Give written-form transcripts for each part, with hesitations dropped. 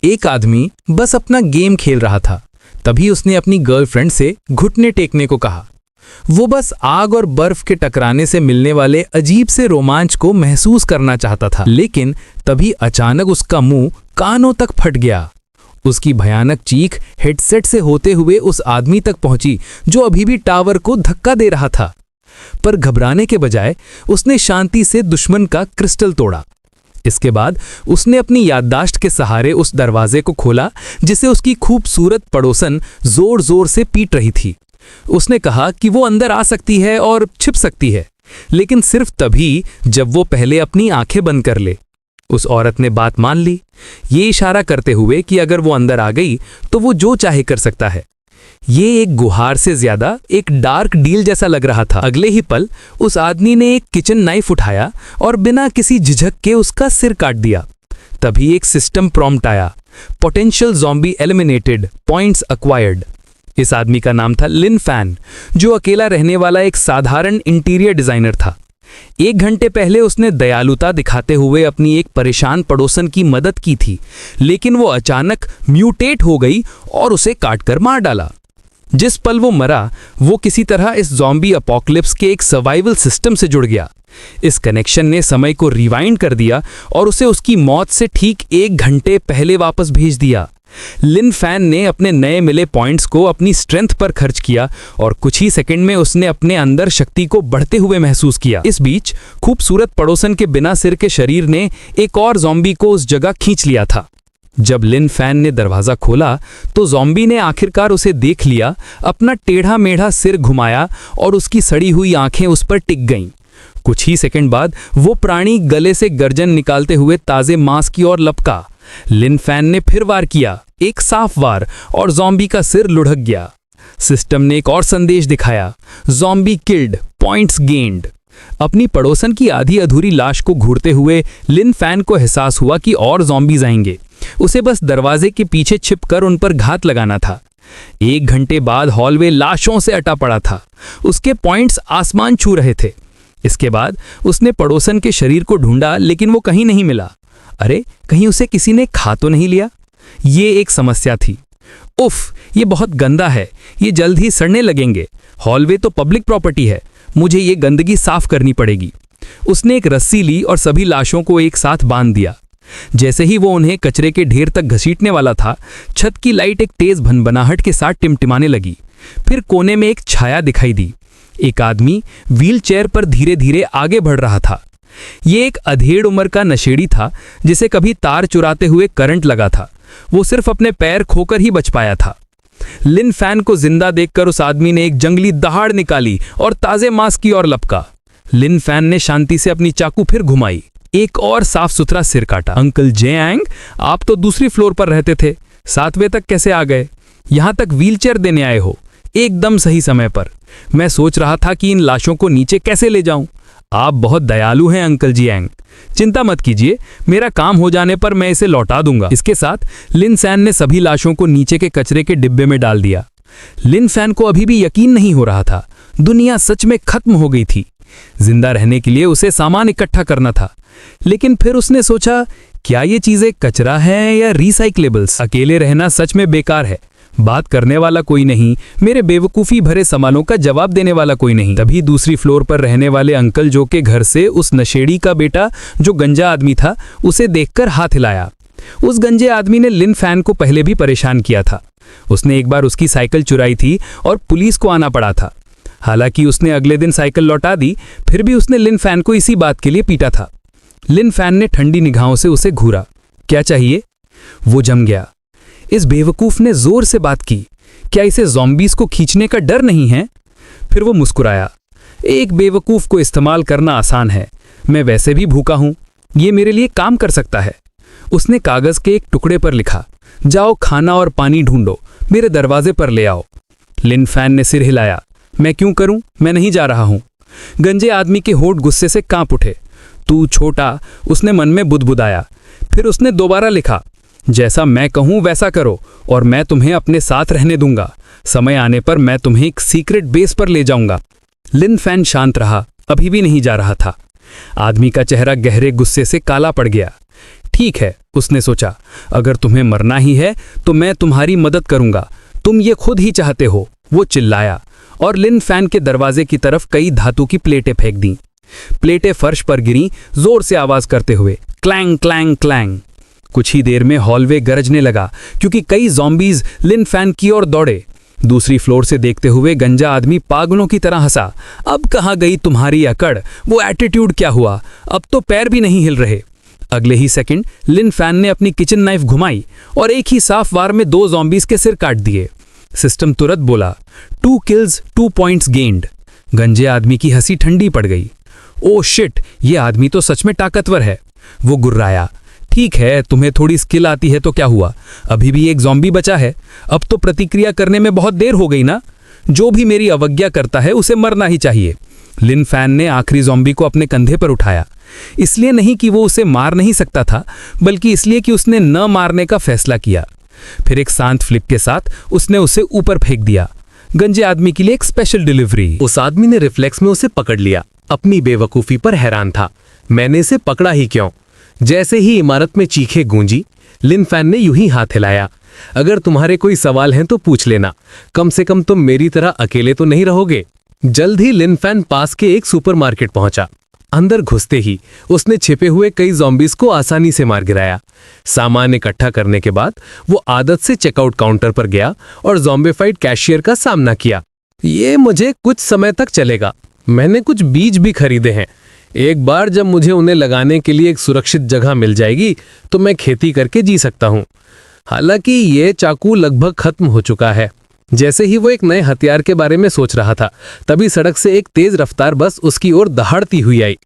एक आदमी बस अपना गेम खेल रहा था। तभी उसने अपनी गर्लफ्रेंड से घुटने टेकने को कहा। वो बस आग और बर्फ के टकराने से मिलने वाले अजीब से रोमांच को महसूस करना चाहता था, लेकिन तभी अचानक उसका मुंह कानों तक फट गया। उसकी भयानक चीख हेडसेट से होते हुए उस आदमी तक पहुंची जो अभी भी टावर को धक्का दे रहा था। पर घबराने के बजाय उसने शांति से दुश्मन का क्रिस्टल तोड़ा। इसके बाद उसने अपनी याददाश्त के सहारे उस दरवाजे को खोला जिसे उसकी खूबसूरत पड़ोसन जोर जोर से पीट रही थी। उसने कहा कि वो अंदर आ सकती है और छिप सकती है, लेकिन सिर्फ तभी जब वो पहले अपनी आंखें बंद कर ले। उस औरत ने बात मान ली, ये इशारा करते हुए कि अगर वो अंदर आ गई तो वो जो चाहे कर सकता है। ये एक गुहार से ज्यादा एक डार्क डील जैसा लग रहा था। अगले ही पल उस आदमी ने एक किचन नाइफ उठाया और बिना किसी झिझक के उसका सिर काट दिया। तभी एक सिस्टम प्रॉम्प्ट आया, potential zombie eliminated, points acquired. इस आदमी का नाम था लिन फैन, जो अकेला रहने वाला एक साधारण इंटीरियर डिजाइनर था। 1 घंटे पहले उसने दयालुता दिखाते हुए अपनी एक परेशान पड़ोसन की मदद की थी, लेकिन वो अचानक म्यूटेट हो गई और उसे काटकर मार डाला। जिस पल वो मरा, वो किसी तरह इस ज़ॉम्बी अपॉकलिप्स के एक सर्वाइवल सिस्टम से जुड़ गया। इस कनेक्शन ने समय को रिवाइंड कर दिया और उसे उसकी मौत से ठीक 1 घंटे पहले वापस भेज दिया। लिन फैन ने अपने नए मिले पॉइंट्स को अपनी स्ट्रेंथ पर खर्च किया और कुछ ही सेकंड में उसने अपने अंदर शक्ति को बढ़ते हुए महसूस किया। इस बीच खूबसूरत पड़ोसन के बिना सिर के शरीर ने एक और ज़ॉम्बी को उस जगह खींच लिया था। जब लिन फैन ने दरवाजा खोला तो ज़ॉम्बी ने आखिरकार उसे देख लिया, अपना टेढ़ा मेढ़ा सिर घुमाया और उसकी सड़ी हुई आंखें उस पर टिक गईं। कुछ ही सेकंड बाद वो प्राणी गले से गर्जन निकालते हुए ताजे मांस की ओर लपका। लिन फैन ने फिर वार किया, एक साफ वार, और ज़ॉम्बी का सिर लुढ़क गया। सिस्टम ने एक और संदेश दिखाया, ज़ॉम्बी किल्ड, पॉइंट्स गेन्ड। अपनी पड़ोसन की आधी अधूरी लाश को घूरते हुए लिन फैन को एहसास हुआ कि और ज़ॉम्बीज आएंगे। उसे बस दरवाजे के पीछे छिपकर उन पर घात लगाना था। 1 घंटे बाद हॉलवे लाशों से अटा पड़ा था। उसके पॉइंट्स आसमान छू रहे थे। इसके बाद उसने पड़ोसन के शरीर को ढूंढा, लेकिन वो कहीं नहीं मिला। अरे, कहीं उसे किसी ने खा तो नहीं लिया? ये एक समस्या थी। उफ, ये बहुत गंदा है, ये जल्द ही सड़ने लगेंगे। हॉलवे तो पब्लिक प्रॉपर्टी है, मुझे ये गंदगी साफ करनी पड़ेगी। उसने एक रस्सी ली और सभी लाशों को एक साथ बांध दिया। जैसे ही वो उन्हें कचरे के ढेर तक घसीटने वाला था, छत की लाइट एक तेज भनभनाहट के साथ टिमटिमाने लगी। फिर कोने में एक छाया दिखाई दी। एक आदमी व्हीलचेयर पर धीरे धीरे आगे बढ़ रहा था। ये एक अधेड़ उम्र का नशेड़ी था जिसे कभी तार चुराते हुए करंट लगा था। वो सिर्फ अपने पैर खोकर ही बच पाया था। लिन फैन को जिंदा देखकर उस आदमी ने एक जंगली दहाड़ निकाली और ताजे मांस की ओर लपका। लिन फैन ने शांति से अपनी चाकू फिर घुमाई, एक और साफ सुथरा सिर काटा। अंकल जेंग, आप तो दूसरी फ्लोर पर रहते थे, 7वें तक कैसे आ गए? यहां तक व्हीलचेयर देने आए हो, एकदम सही समय पर। मैं सोच रहा था कि इन लाशों को नीचे कैसे ले जाऊं। आप बहुत दयालु हैं अंकल जियांग, चिंता मत कीजिए, मेरा काम हो जाने पर मैं इसे लौटा दूंगा। इसके साथ लिन फैन ने सभी लाशों को नीचे के कचरे के डिब्बे में डाल दिया। लिन फैन को अभी भी यकीन नहीं हो रहा था, दुनिया सच में खत्म हो गई थी। जिंदा रहने के लिए उसे सामान इकट्ठा करना था, लेकिन फिर उसने सोचा, क्या ये चीजें कचरा है या रिसाइक्लेबल्स? अकेले रहना सच में बेकार है, बात करने वाला कोई नहीं, मेरे बेवकूफ़ी भरे सवालों का जवाब देने वाला कोई नहीं। तभी दूसरी फ्लोर पर रहने वाले अंकल जो के घर से उस नशेड़ी का बेटा जो गंजा आदमी था, उसे देखकर हाथ हिलाया। उस गंजे आदमी ने लिन फैन को पहले भी परेशान किया था। उसने एक बार उसकी साइकिल चुराई थी और पुलिस को आना पड़ा था। हालांकि उसने अगले दिन साइकिल लौटा दी, फिर भी उसने लिन फैन को इसी बात के लिए पीटा था। लिन फैन ने ठंडी निगाहों से उसे घूरा। क्या चाहिए? वो जम गया। इस बेवकूफ ने जोर से बात की, क्या इसे ज़ॉम्बीज़ को खींचने का डर नहीं है? फिर वो मुस्कुराया, एक बेवकूफ को इस्तेमाल करना आसान है, मैं वैसे भी भूखा हूं, ये मेरे लिए काम कर सकता है। उसने कागज के एक टुकड़े पर लिखा, जाओ खाना और पानी ढूंढो, मेरे दरवाजे पर ले आओ। लिन फैन ने सिर हिलाया, मैं क्यों करूं, मैं नहीं जा रहा हूं। गंजे आदमी के होंठ गुस्से से कांप उठे। तू छोटा, उसने मन में बुदबुदाया। फिर उसने दोबारा लिखा, जैसा मैं कहूं वैसा करो और मैं तुम्हें अपने साथ रहने दूंगा। समय आने पर मैं तुम्हें एक सीक्रेट बेस पर ले जाऊंगा। लिन फैन शांत रहा, अभी भी नहीं जा रहा था। आदमी का चेहरा गहरे गुस्से से काला पड़ गया। ठीक है, उसने सोचा, अगर तुम्हें मरना ही है तो मैं तुम्हारी मदद करूंगा, तुम ये खुद ही चाहते हो। वो चिल्लाया और लिन फैन के दरवाजे की तरफ कई धातु की प्लेटें फेंक दी। प्लेटें फर्श पर गिरी, जोर से आवाज करते हुए, क्लैंग क्लैंग क्लैंग। कुछ ही देर में हॉलवे गरजने लगा क्योंकि कई ज़ॉम्बीज लिन फैन की ओर दौड़े। दूसरी फ्लोर से देखते हुए गंजा आदमी पागलों की तरह हंसा। अब कहाँ गई तुम्हारी अकड़, वो एटीट्यूड क्या हुआ, अब तो पैर भी नहीं हिल रहे। अगले ही सेकंड लिन फैन ने अपनी किचन नाइफ घुमाई और एक ही साफ वार में 2 ज़ॉम्बीज के सिर काट दिए। सिस्टम तुरंत बोला, 2 kills 2 points gained। गंजे आदमी की हंसी ठंडी पड़ गई। ओ शिट, ये आदमी तो सच में ताकतवर है। वो गुर्राया। ठीक है, तुम्हें थोड़ी स्किल आती है तो क्या हुआ, अभी भी एक ज़ॉम्बी बचा है, अब तो प्रतिक्रिया करने में बहुत देर हो गई ना। जो भी मेरी अवज्ञा करता है उसे मरना ही चाहिए। लिन फैन ने आखिरी ज़ॉम्बी को अपने कंधे पर उठाया, इसलिए नहीं कि वो उसे मार नहीं सकता था, बल्कि इसलिए कि उसने न मारने का फैसला किया। फिर एक शांत फ्लिक के साथ उसने उसे ऊपर फेंक दिया। गंजे आदमी के लिए एक स्पेशल डिलीवरी। उस आदमी ने रिफ्लेक्स में उसे पकड़ लिया। अपनी बेवकूफी पर हैरान था, मैंने इसे पकड़ा ही क्यों। जैसे ही इमारत में चीखें गूंजी, लिन फैन ने यूं ही हाथ हिलाया। अगर तुम्हारे कोई सवाल हैं तो पूछ लेना, कम से कम तुम मेरी तरह अकेले तो नहीं रहोगे। जल्द ही लिन फैन पास के एक सुपरमार्केट पहुंचा। अंदर घुसते ही उसने छिपे हुए कई ज़ॉम्बीज को आसानी से मार गिराया। सामान इकट्ठा करने के बाद वो आदत से चेकआउट काउंटर पर गया और ज़ॉम्बीफाइड कैशियर का सामना किया। ये मुझे कुछ समय तक चलेगा, मैंने कुछ बीज भी खरीदे हैं। एक बार जब मुझे उन्हें लगाने के लिए एक सुरक्षित जगह मिल जाएगी तो मैं खेती करके जी सकता हूँ। हालांकि ये चाकू लगभग खत्म हो चुका है। जैसे ही वो एक नए हथियार के बारे में सोच रहा था, तभी सड़क से एक तेज रफ्तार बस उसकी ओर दहाड़ती हुई आई।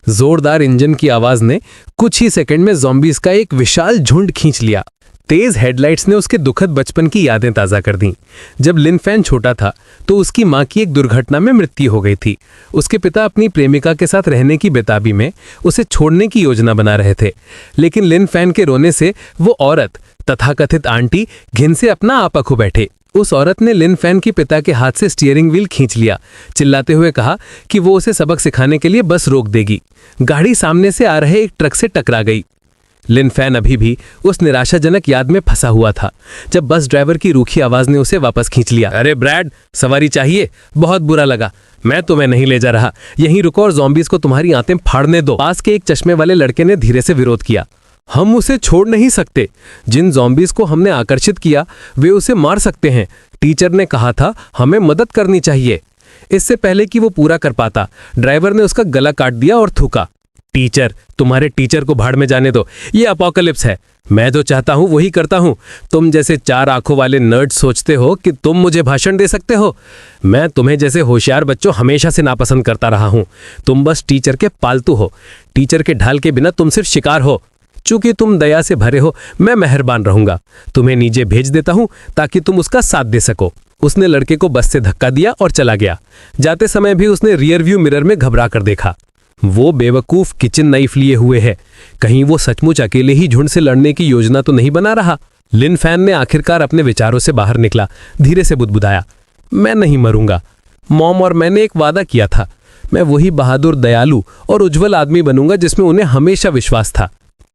जोरदार इंजन की आवाज ने कुछ ही सेकंड में ज़ॉम्बीज का एक विशाल झुंड खींच लिया। तेज हेडलाइट्स ने उसके दुखद बचपन की यादें ताज़ा कर दी। जब लिन फैन छोटा था तो उसकी मां की एक दुर्घटना में मृत्यु हो गई थी। उसके पिता अपनी प्रेमिका के साथ रहने की बेताबी में उसे छोड़ने की योजना बना रहे थे, लेकिन लिन फैन के रोने से वो औरत, तथाकथित आंटी, घिन से अपना आपा खो बैठे। उस औरत ने लिन फैन के पिता के हाथ से स्टीयरिंग व्हील खींच लिया, चिल्लाते हुए कहा कि वो उसे सबक सिखाने के लिए बस रोक देगी। गाड़ी सामने से आ रहे एक ट्रक से टकरा गई। लिन फैन अभी भी उस निराशाजनक याद में फंसा हुआ था जब बस ड्राइवर की रूखी आवाज ने उसे वापस खींच लिया। अरे ब्रैड, सवारी चाहिए? बहुत बुरा लगा, मैं तुम्हें नहीं ले जा रहा। यहीं रुको और ज़ॉम्बीज को तुम्हारी आंतें फाड़ने दो। पास के एक चश्मे वाले लड़के ने धीरे से विरोध किया। हम उसे छोड़ नहीं सकते। जिन ज़ॉम्बीज को हमने आकर्षित किया वे उसे मार सकते हैं। टीचर ने कहा था हमें मदद करनी चाहिए। इससे पहले कि वो पूरा कर पाता, ड्राइवर ने उसका गला काट दिया और थूका। टीचर, तुम्हारे टीचर को भाड़ में जाने दो, ये अपोकलिप्स है। मैं जो चाहता हूं वही करता हूं। तुम जैसे 4 आंखों वाले नर्ड सोचते हो कि तुम मुझे भाषण दे सकते हो। मैं तुम्हें जैसे होशियार बच्चों हमेशा से नापसंद करता रहा हूं। तुम बस टीचर के पालतू हो। टीचर के ढाल के बिना तुम सिर्फ शिकार हो। चूंकि तुम दया से भरे हो, मैं मेहरबान रहूंगा। तुम्हें नीचे भेज देता हूं ताकि तुम उसका साथ दे सको। उसने लड़के को बस से धक्का दिया और चला गया। जाते समय भी उसने रियर व्यू मिरर में घबरा कर देखा। वो बेवकूफ किचन नाइफ लिए हुए है। कहीं वो सचमुच अकेले ही झुंड से लड़ने की योजना तो नहीं बना रहा। लिन फैन ने आखिरकार अपने विचारों से बाहर निकला। धीरे से बुदबुदाया, मैं नहीं मरूंगा। मॉम और मैंने एक वादा किया था। मैं वही बहादुर, दयालु और उज्जवल आदमी बनूंगा जिसमें उन्हें हमेशा विश्वास था।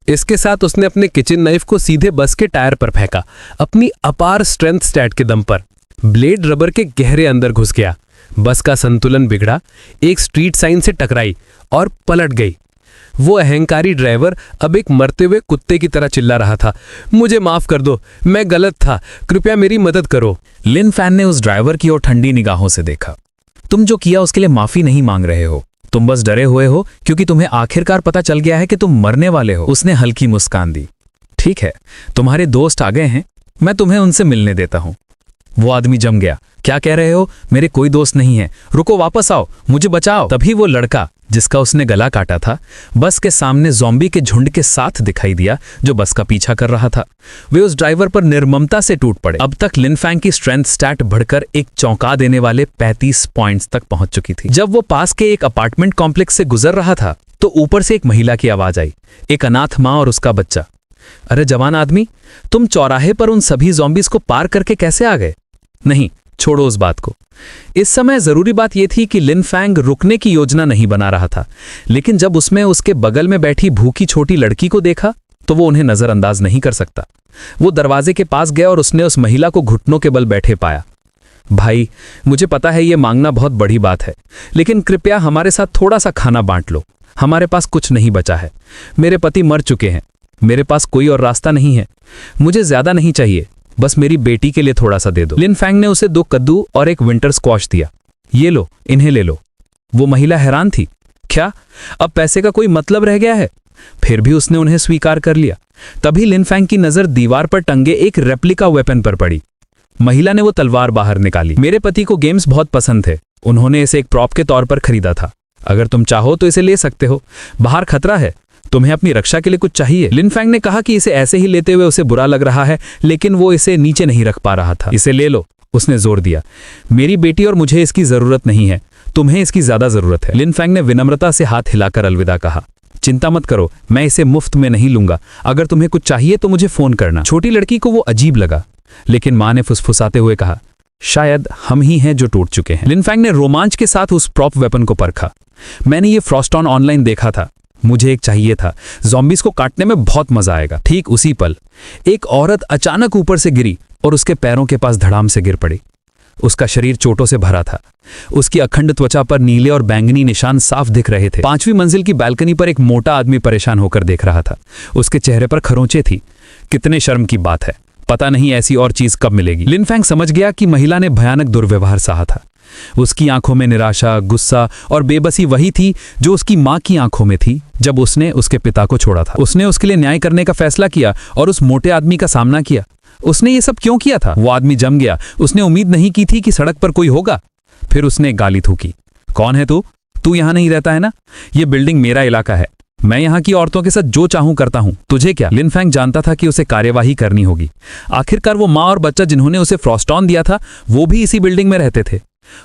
इसके साथ उसने अपने किचन नाइफ को सीधे बस के टायर पर फेंका, अपनी अपार स्ट्रेंथ स्टैट के दम पर। ब्लेड रबर के गहरे अंदर घुस गया। बस का संतुलन बिगड़ा, एक स्ट्रीट साइन से टकराई और पलट गई। वो अहंकारी ड्राइवर अब एक मरते हुए कुत्ते की तरह चिल्ला रहा था, मुझे माफ कर दो, मैं गलत था, कृपया मेरी मदद करो। लिन फैन ने उस ड्राइवर की ओर ठंडी निगाहों से देखा। तुम जो किया उसके लिए माफी नहीं मांग रहे हो, तुम बस डरे हुए हो क्योंकि तुम्हें आखिरकार पता चल गया है कि तुम मरने वाले हो। उसने हल्की मुस्कान दी। ठीक है, तुम्हारे दोस्त आ गए हैं, मैं तुम्हें उनसे मिलने देता हूं। वो आदमी जम गया। क्या कह रहे हो? मेरे कोई दोस्त नहीं है, रुको, वापस आओ, मुझे बचाओ। तभी वो लड़का जिसका उसने गला काटा था बस के सामने ज़ॉम्बी के झुंड के साथ दिखाई दिया जो बस का पीछा कर रहा था। वे उस ड्राइवर पर निर्ममता से टूट पड़े। अब तक लिन फैंग की स्ट्रेंथ स्टैट बढ़कर एक चौंका देने वाले 35 पॉइंट्स तक पहुंच चुकी थी। जब वो पास के एक अपार्टमेंट कॉम्प्लेक्स से गुजर रहा था तो ऊपर से एक महिला की आवाज आई, एक अनाथ माँ और उसका बच्चा। अरे जवान आदमी, तुम चौराहे पर उन सभी ज़ॉम्बीज को पार करके कैसे आ गए? नहीं, छोड़ो उस बात को। इस समय जरूरी बात यह थी कि लिन फैंग रुकने की योजना नहीं बना रहा था, लेकिन जब उसमें उसके बगल में बैठी भूखी छोटी लड़की को देखा तो वो उन्हें नजरअंदाज नहीं कर सकता। वो दरवाजे के पास गया और उसने उस महिला को घुटनों के बल बैठे पाया। भाई, मुझे पता है ये मांगना बहुत बड़ी बात है, लेकिन कृपया हमारे साथ थोड़ा सा खाना बांट लो। हमारे पास कुछ नहीं बचा है। मेरे पति मर चुके हैं। मेरे पास कोई और रास्ता नहीं है। मुझे ज्यादा नहीं चाहिए, बस मेरी बेटी के लिए थोड़ा सा दे दो। लिन फैंग ने उसे 2 कद्दू और एक विंटर स्क्वॉश दिया। ये लो, इन्हें ले लो। वो महिला हैरान थी। क्या अब पैसे का कोई मतलब रह गया है? फिर भी उसने उन्हें स्वीकार कर लिया। तभी लिन फैंग की नजर दीवार पर टंगे एक रेप्लिका वेपन पर पड़ी। महिला ने वो तलवार बाहर निकाली। मेरे पति को गेम्स बहुत पसंद थे। उन्होंने इसे एक प्रॉप के तौर पर खरीदा था। अगर तुम चाहो तो इसे ले सकते हो। बाहर खतरा है, तुम्हें अपनी रक्षा के लिए कुछ चाहिए। लिन फैंग ने कहा कि इसे ऐसे ही लेते हुए उसे बुरा लग रहा है, लेकिन वो इसे नीचे नहीं रख पा रहा था। इसे ले लो, उसने जोर दिया। मेरी बेटी और मुझे इसकी जरूरत नहीं है, तुम्हें इसकी ज्यादा जरूरत है। लिन फैंग ने विनम्रता से हाथ हिलाकर अलविदा कहा। चिंता मत करो, मैं इसे मुफ्त में नहीं लूंगा। अगर तुम्हें कुछ चाहिए तो मुझे फोन करना। छोटी लड़की को वो अजीब लगा, लेकिन मां ने फुसफुसाते हुए कहा, शायद हम ही हैं जो टूट चुके हैं। लिन फैंग ने रोमांच के साथ उस प्रॉप वेपन को परखा। मैंने ये फ्रॉस्टॉन ऑनलाइन देखा था, मुझे एक चाहिए था। ज़ॉम्बीज़ को काटने में बहुत मजा आएगा। ठीक उसी पल एक औरत अचानक ऊपर से गिरी और उसके पैरों के पास धड़ाम से गिर पड़ी। उसका शरीर चोटों से भरा था। उसकी अखंड त्वचा पर नीले और बैंगनी निशान साफ दिख रहे थे। 5वीं मंजिल की बालकनी पर एक मोटा आदमी परेशान होकर देख रहा था। उसके चेहरे पर खरोंचे थी। कितने शर्म की बात है, पता नहीं ऐसी और चीज कब मिलेगी। लिन फैंग समझ गया कि महिला ने भयानक दुर्व्यवहार सहा था। उसकी आंखों में निराशा, गुस्सा और बेबसी वही थी जो उसकी मां की आंखों में थी जब उसने उसके पिता को छोड़ा था। उसने उसके लिए न्याय करने का फैसला किया और उस मोटे आदमी का सामना किया। उसने ये सब क्यों किया था? वो आदमी जम गया। उसने उम्मीद नहीं की थी कि सड़क पर कोई होगा। फिर उसने गाली थूकी। कौन है तू? तू यहां नहीं रहता है ना? ये बिल्डिंग मेरा इलाका है। मैं यहाँ की औरतों के साथ जो चाहूं करता हूं, तुझे क्या? लिन फैंग जानता था कि उसे कार्यवाही करनी होगी। आखिरकार वो माँ और बच्चा जिन्होंने उसे फ्रॉस्टॉन दिया था, वो भी इसी बिल्डिंग में रहते थे।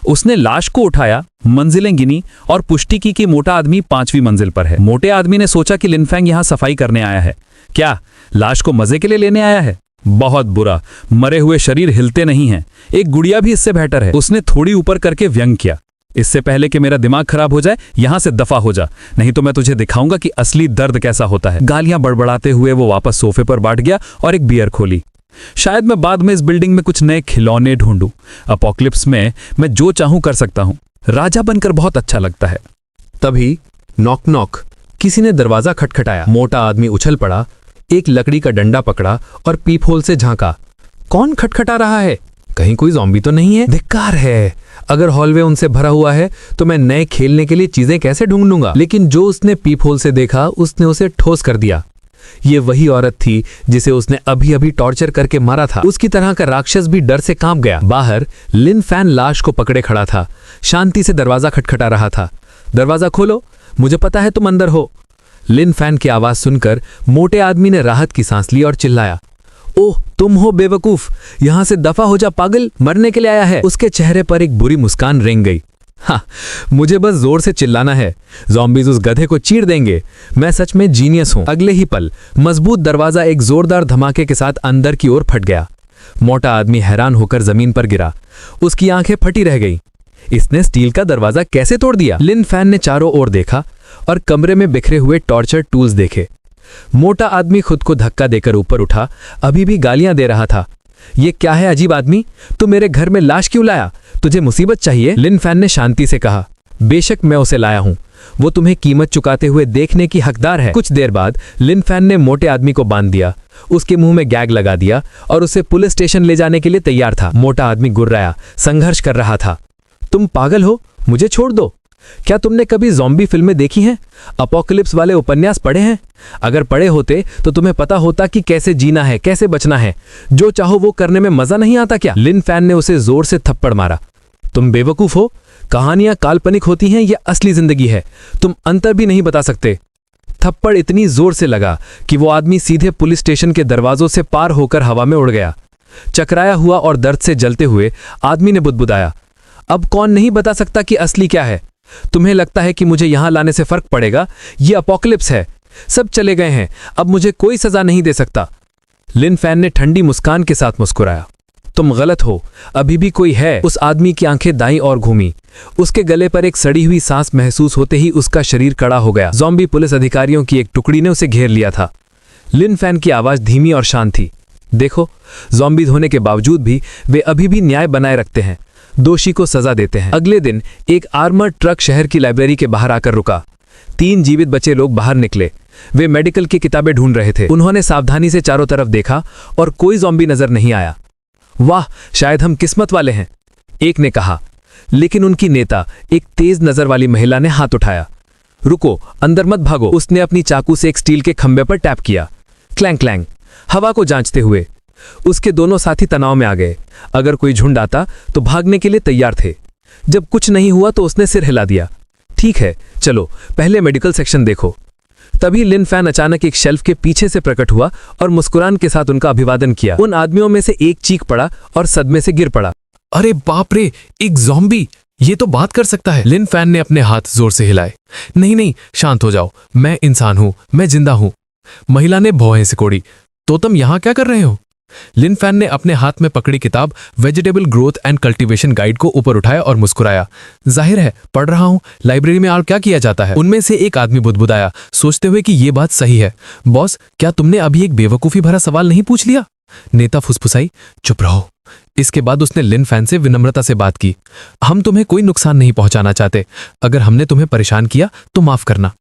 उसने लाश को उठाया, मंजिलें गिनी और पुष्टि की कि मोटा आदमी 5वीं मंजिल पर है। मोटे आदमी ने सोचा कि लिन फैंग यहाँ सफाई करने आया है। क्या लाश को मजे के लिए लेने आया है? बहुत बुरा। मरे हुए शरीर हिलते नहीं हैं। एक गुड़िया भी इससे बेहतर है। उसने थोड़ी ऊपर करके व्यंग किया। इससे पहले कि मेरा दिमाग खराब हो जाए, यहां से दफा हो जा, नहीं तो मैं तुझे दिखाऊंगा कि असली दर्द कैसा होता है। गालियां बड़बड़ाते हुए वो वापस सोफे पर बैठ गया और एक बियर खोली। शायद मैं बाद में इस बिल्डिंग में कुछ नए खिलौने ढूंढूं। अपोकलिप्स में मैं जो चाहूं कर सकता हूं। राजा बनकर बहुत अच्छा लगता है। तभी नॉक नॉक, किसी ने दरवाजा खटखटाया। मोटा आदमी उछल पड़ा, एक लकड़ी का डंडा पकड़ा और पीप होल से झांका। कौन खटखटा रहा है? कहीं कोई ज़ॉम्बी तो नहीं है? धिक्कार है। अगर हॉलवे उनसे भरा हुआ है तो मैं नए खेलने के लिए चीजें कैसे ढूंढूंगा? लेकिन जो उसने पीप होल से देखा, उसने उसे ठोस कर दिया। ये वही औरत थी जिसे उसने अभी अभी टॉर्चर करके मारा था। उसकी तरह का राक्षस भी डर से कांप गया। बाहर लिन फैन लाश को पकड़े खड़ा था, शांति से दरवाजा खटखटा रहा था। दरवाजा खोलो, मुझे पता है तुम अंदर हो। लिन फैन की आवाज सुनकर मोटे आदमी ने राहत की सांस ली और चिल्लाया, ओह तुम हो बेवकूफ, यहां से दफा हो जा पागल, मरने के लिए आया है। उसके चेहरे पर एक बुरी मुस्कान रेंग गई। हाँ, मुझे बस जोर से चिल्लाना है, ज़ॉम्बीज़ उस गधे को चीर देंगे। मैं सच में जीनियस हूं। अगले ही पल मजबूत दरवाजा एक जोरदार धमाके के साथ अंदर की ओर फट गया। मोटा आदमी हैरान होकर जमीन पर गिरा। उसकी आंखें फटी रह गई। इसने स्टील का दरवाजा कैसे तोड़ दिया? लिन फैन ने चारों ओर देखा और कमरे में बिखरे हुए टॉर्चर टूल्स देखे। मोटा आदमी खुद को धक्का देकर ऊपर उठा, अभी भी गालियां दे रहा था। ये क्या है अजीब आदमी, तू मेरे घर में लाश क्यों लाया? तुझे मुसीबत चाहिए? लिन फैन ने शांति से कहा, बेशक मैं उसे लाया हूं। वो तुम्हें कीमत चुकाते हुए देखने की हकदार है। कुछ देर बाद लिन फैन ने मोटे आदमी को बांध दिया, उसके मुंह में गैग लगा दिया और उसे पुलिस स्टेशन ले जाने के लिए तैयार था। मोटा आदमी गुर्राया, संघर्ष कर रहा था। तुम पागल हो, मुझे छोड़ दो। क्या तुमने कभी ज़ॉम्बी फिल्में देखी हैं? अपोकलिप्स वाले उपन्यास पढ़े हैं? अगर पढ़े होते तो तुम्हें पता होता कि कैसे जीना है, कैसे बचना है। जो चाहो वो करने में मजा नहीं आता क्या? लिन फैन ने उसे जोर से थप्पड़ मारा। तुम बेवकूफ हो, कहानियां काल्पनिक होती हैं, यह असली जिंदगी है। तुम अंतर भी नहीं बता सकते। थप्पड़ इतनी जोर से लगा कि वो आदमी सीधे पुलिस स्टेशन के दरवाजों से पार होकर हवा में उड़ गया। चकराया हुआ और दर्द से जलते हुए आदमी ने बुदबुदाया, अब कौन नहीं बता सकता कि असली क्या है? तुम्हें लगता है कि मुझे यहां लाने से फर्क पड़ेगा? ये अपोकलिप्स है, सब चले गए हैं, अब मुझे कोई सजा नहीं दे सकता। लिन फैन ने ठंडी मुस्कान के साथ मुस्कुराया। तुम गलत हो, अभी भी कोई है। उस आदमी की आंखें दाईं ओर घूमी। उसके गले पर एक सड़ी हुई सांस महसूस होते ही उसका शरीर कड़ा हो गया। ज़ॉम्बी पुलिस अधिकारियों की एक टुकड़ी ने उसे घेर लिया था। लिन फैन की आवाज धीमी और शांत थी। देखो, ज़ॉम्बीज होने के बावजूद भी वे अभी भी न्याय बनाए रखते हैं, दोषी को सजा देते हैं। अगले दिन एक आर्मर्ड ट्रक शहर की लाइब्रेरी के बाहर आकर रुका। 3 जीवित बचे लोग बाहर निकले। वे मेडिकल की किताबें ढूंढ रहे थे। उन्होंने सावधानी से चारों तरफ देखा और कोई ज़ॉम्बी नजर नहीं आया। वाह, शायद हम किस्मत वाले हैं, एक ने कहा। लेकिन उनकी नेता, एक तेज नजर वाली महिला ने हाथ उठाया। रुको, अंदर मत भागो। उसने अपनी चाकू से एक स्टील के खंबे पर टैप किया। क्लैंग क्लैंग, हवा को जांचते हुए। उसके दोनों साथी तनाव में आ गए। अगर कोई झुंड आता तो भागने के लिए तैयार थे। जब कुछ नहीं हुआ तो उसने सिर हिला दिया। ठीक है, चलो पहले मेडिकल सेक्शन देखो। तभी लिन फैन अचानक एक शेल्फ के पीछे से प्रकट हुआ और मुस्कुरान के साथ उनका अभिवादन किया। उन आदमियों में से एक चीख पड़ा और सदमे से गिर पड़ा। अरे बाप रे, एक ज़ॉम्बी! ये तो बात कर सकता है। लिन फैन ने अपने हाथ जोर से हिलाए। नहीं नहीं, शांत हो जाओ, मैं इंसान हूं, मैं जिंदा हूं। महिला ने भौहें सिकोड़ी। तो तुम यहां क्या कर रहे हो? लिन फैन ने अपने हाथ में पकड़ी किताब vegetable growth and cultivation guide को ऊपर उठाया और मुस्कुराया। जाहिर है, पढ़ रहा हूं, लाइब्रेरी में और क्या किया जाता है। उनमें से एक आदमी बुदबुदाया, सोचते हुए कि यह बात सही है। बॉस, क्या तुमने अभी एक बेवकूफी भरा सवाल नहीं पूछ लिया? नेता फुसफुसाई। चुप रहो। इसके बाद उसने लिन फैन से विनम्रता से बात की। हम तुम्हें कोई नुकसान नहीं पहुंचाना चाहते। अगर हमने तुम्हें परेशान किया तो माफ करना।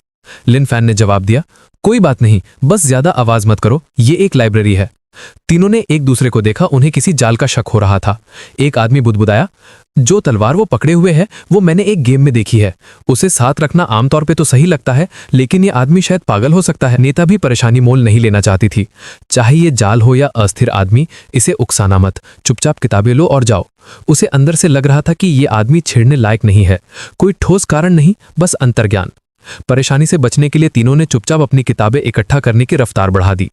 लिन फैन ने जवाब दिया, कोई बात नहीं, बस ज्यादा आवाज मत करो, ये एक लाइब्रेरी है। तीनों ने एक दूसरे को देखा। उन्हें किसी जाल का शक हो रहा था। एक आदमी बुदबुदाया, जो तलवार वो पकड़े हुए है वो मैंने एक गेम में देखी है। उसे साथ रखना आमतौर पे तो सही लगता है, लेकिन ये आदमी शायद पागल हो सकता है। नेता भी परेशानी मोल नहीं लेना चाहती थी। चाहे ये जाल हो या अस्थिर आदमी, इसे उकसाना मत। चुपचाप किताबें लो और जाओ। उसे अंदर से लग रहा था कि ये आदमी छेड़ने लायक नहीं है। कोई ठोस कारण नहीं, बस अंतर्ज्ञान। परेशानी से बचने के लिए तीनों ने चुपचाप अपनी किताबें इकट्ठा करने की रफ्तार बढ़ा दी।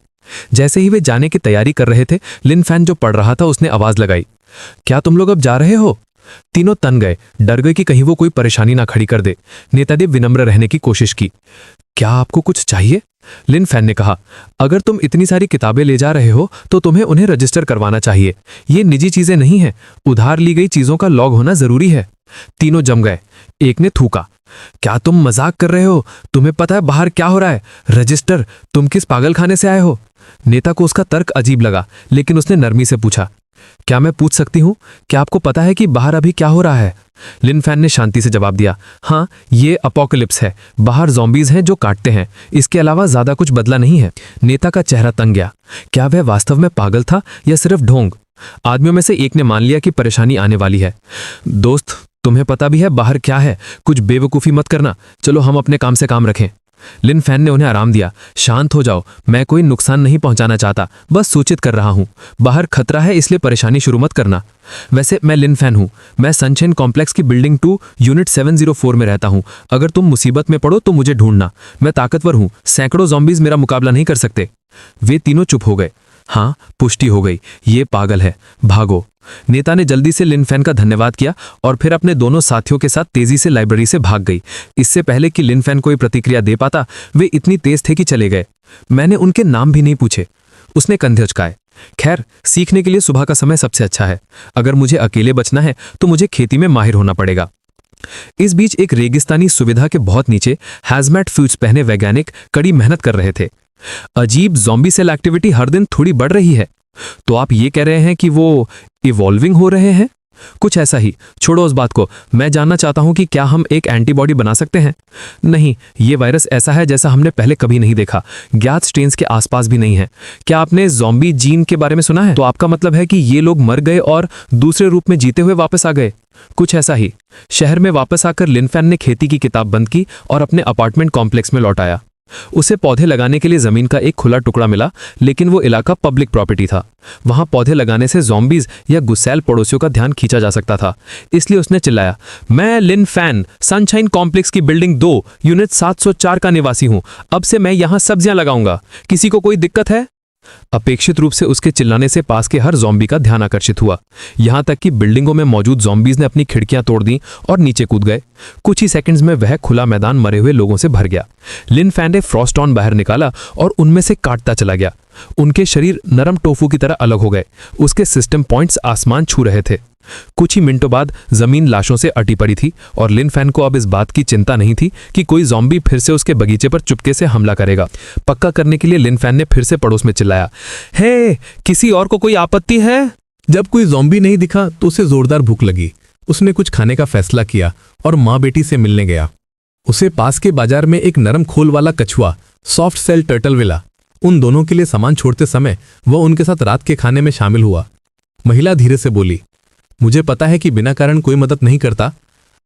जैसे ही वे जाने की तैयारी कर रहे थे, लिन फैन जो पढ़ रहा था उसने आवाज लगाई, क्या तुम लोग अब जा रहे हो? तीनों तन गए, डर गए कि कहीं वो कोई परेशानी ना खड़ी कर दे। नेतादेव विनम्र रहने की कोशिश की। क्या आपको कुछ चाहिए? लिन फैन ने कहा, अगर तुम इतनी सारी किताबें ले जा रहे हो तो तुम्हें उन्हें रजिस्टर करवाना चाहिए। ये निजी चीजें नहीं है, उधार ली गई चीजों का लॉग होना जरूरी है। तीनों जम गए। एक ने थूका, क्या तुम मजाक कर रहे हो? तुम्हें पता है बाहर क्या हो रहा है? रजिस्टर? तुम किस पागलखाने से आए हो? नेता को उसका तर्क अजीब लगा, लेकिन उसने नरमी से पूछा, क्या मैं पूछ सकती हूं, क्या आपको पता है कि बाहर अभी क्या हो रहा है? लिन फैन ने शांति से जवाब दिया, हाँ, ये अपोकलिप्स है। बाहर ज़ॉम्बीज हैं जो काटते हैं। इसके अलावा ज्यादा कुछ बदला नहीं है। नेता का चेहरा तंग गया। क्या वह वास्तव में पागल था या सिर्फ ढोंग? आदमियों में से एक ने मान लिया कि परेशानी आने वाली है। दोस्त, तुम्हें पता भी है बाहर क्या है, कुछ बेवकूफ़ी मत करना। चलो हम अपने काम से काम रखें। लिन फैन ने उन्हें आराम दिया। शांत हो जाओ, मैं कोई नुकसान नहीं पहुंचाना चाहता, बस सूचित कर रहा हूं। बाहर खतरा है, इसलिए परेशानी शुरू मत करना। वैसे मैं लिन फैन हूं। मैं सनशाइन कॉम्प्लेक्स की बिल्डिंग 2 यूनिट 704 में रहता हूं। अगर तुम मुसीबत में पड़ो तो मुझे ढूंढना। मैं ताकतवर हूं, सैकड़ों ज़ॉम्बीज मेरा मुकाबला नहीं कर सकते। वे तीनों चुप हो गए। हाँ, पुष्टि हो गई, ये पागल है, भागो। नेता ने जल्दी से लिन फैन का धन्यवाद किया और फिर अपने दोनों साथियों के साथ तेजी से लाइब्रेरी से भाग गई। इससे पहले कि लिन फैन कोई प्रतिक्रिया दे पाता, वे इतनी तेज थे कि चले गए। मैंने उनके नाम भी नहीं पूछे। उसने कंधे उचकाए। खैर, सीखने के लिए सुबह का समय सबसे अच्छा है। अगर मुझे अकेले बचना है तो मुझे खेती में माहिर होना पड़ेगा। इस बीच एक रेगिस्तानी सुविधा के बहुत नीचे हैजमैट सूट्स पहने वैज्ञानिक कड़ी मेहनत कर रहे थे। अजीब ज़ॉम्बी सेल एक्टिविटी हर दिन थोड़ी बढ़ रही है। तो आप ये कह रहे हैं कि वो इवॉल्विंग हो रहे हैं? कुछ ऐसा ही। छोड़ो उस बात को। मैं जानना चाहता हूं कि क्या हम एक एंटीबॉडी बना सकते हैं? नहीं, ये वायरस ऐसा है जैसा हमने पहले कभी नहीं देखा। ज्ञात स्ट्रेन्स के आसपास भी नहीं है। क्या आपने ज़ॉम्बी जीन के बारे में सुना है? तो आपका मतलब है कि ये लोग मर गए और दूसरे रूप में जीते हुए वापस आ गए? कुछ ऐसा ही। शहर में वापस आकर लिन फैन ने खेती की किताब बंद की और अपने अपार्टमेंट कॉम्प्लेक्स में लौट आया। उसे पौधे लगाने के लिए जमीन का एक खुला टुकड़ा मिला, लेकिन वो इलाका पब्लिक प्रॉपर्टी था। वहां पौधे लगाने से ज़ॉम्बीज या गुस्सैल पड़ोसियों का ध्यान खींचा जा सकता था। इसलिए उसने चिल्लाया, मैं लिन फैन, सनशाइन कॉम्प्लेक्स की बिल्डिंग 2 यूनिट 704 का निवासी हूं। अब से मैं यहां सब्जियां लगाऊंगा। किसी को कोई दिक्कत है? अपेक्षित रूप से उसके चिल्लाने से पास के हर ज़ॉम्बी का ध्यान आकर्षित हुआ। यहां तक कि बिल्डिंगों में मौजूद ज़ॉम्बीज ने अपनी खिड़कियां तोड़ दी और नीचे कूद गए। कुछ ही सेकंड्स में वह खुला मैदान मरे हुए लोगों से भर गया। लिन फैन ने फ्रॉस्टॉन बाहर निकाला और उनमें से काटता चला गया। उनके शरीर नरम टोफू की तरह अलग हो गए। उसके सिस्टम पॉइंट्स आसमान छू रहे थे। कुछ ही मिनटों बाद जमीन लाशों से अटी पड़ी थी और लिन फैन को अब इस बात की चिंता नहीं थी कि कोई ज़ॉम्बी फिर से उसके बगीचे पर चुपके से हमला करेगा। पक्का करने के लिए लिन फैन ने फिर से पड़ोस में चिल्लाया, हे, किसी और को कोई आपत्ति है? जब कोई ज़ॉम्बी नहीं दिखा तो उसे जोरदार भूख लगी। उसने कुछ खाने का फैसला किया और माँ बेटी से मिलने गया। उसे पास के बाजार में एक नरम खोल वाला कछुआ, सॉफ्ट सेल टर्टल मिला। उन दोनों के लिए सामान छोड़ते समय वह उनके साथ रात के खाने में शामिल हुआ। महिला धीरे से बोली, मुझे पता है कि बिना कारण कोई मदद नहीं करता।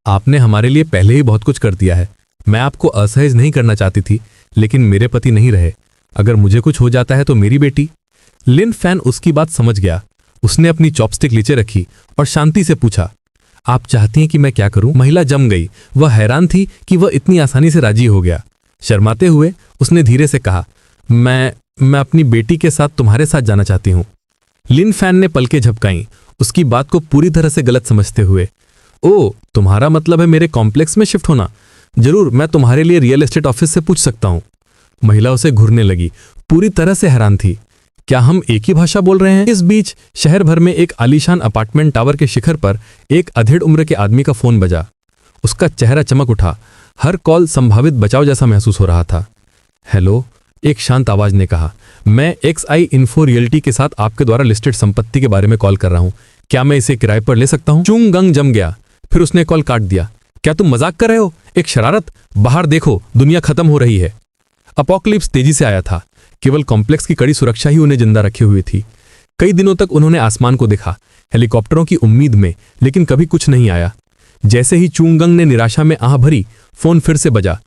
आपने हमारे लिए पहले ही बहुत कुछ कर दिया है। मैं आपको असहज नहीं करना चाहती थी, लेकिन मेरे पति नहीं रहे। अगर मुझे कुछ हो जाता है तो मेरी बेटी। लिन फैन उसकी बात समझ गया। उसने अपनी चॉपस्टिक नीचे रखी और शांति से पूछा, आप चाहती हैं कि मैं क्या करूं? महिला जम गई। वह हैरान थी कि वह इतनी आसानी से राजी हो गया। शर्माते हुए उसने धीरे से कहा, मैं अपनी बेटी के साथ तुम्हारे साथ जाना चाहती हूं। लिन फैन ने पलकें झपकाईं, उसकी बात को पूरी तरह से गलत समझते हुए। ओ, तुम्हारा मतलब है मेरे कॉम्प्लेक्स में शिफ्ट होना? जरूर, मैं तुम्हारे लिए रियल एस्टेट ऑफिस से पूछ सकता हूं। महिला उसे घूरने लगी, पूरी तरह से हैरान थी। क्या हम एक ही भाषा बोल रहे हैं? इस बीच शहर भर में एक आलीशान अपार्टमेंट टावर के शिखर पर एक अधेड़ उम्र के आदमी का फोन बजा। उसका चेहरा चमक उठा। हर कॉल संभावित बचाव जैसा महसूस हो रहा था। हेलो, एक शांत आवाज ने कहा, मैं XI इन्फो रियल्टी के साथ आपके द्वारा लिस्टेड संपत्ति के बारे में कॉल कर रहा हूं। क्या मैं इसे किराए पर ले सकता हूं? चुंग गंग जम गया। फिर उसने कॉल काट दिया। क्या तुम मजाक कर रहे हो? एक शरारत। बाहर देखो, दुनिया खत्म हो रही है। अपोकलिप्स तेजी से आया था। केवल कॉम्प्लेक्स की कड़ी सुरक्षा ही उन्हें जिंदा रखे हुई थी। कई दिनों तक उन्होंने आसमान को देखा, हेलीकॉप्टरों की उम्मीद में, लेकिन कभी कुछ नहीं आया। जैसे ही चुंगंग ने निराशा में आह भरी, फोन फिर से बजा।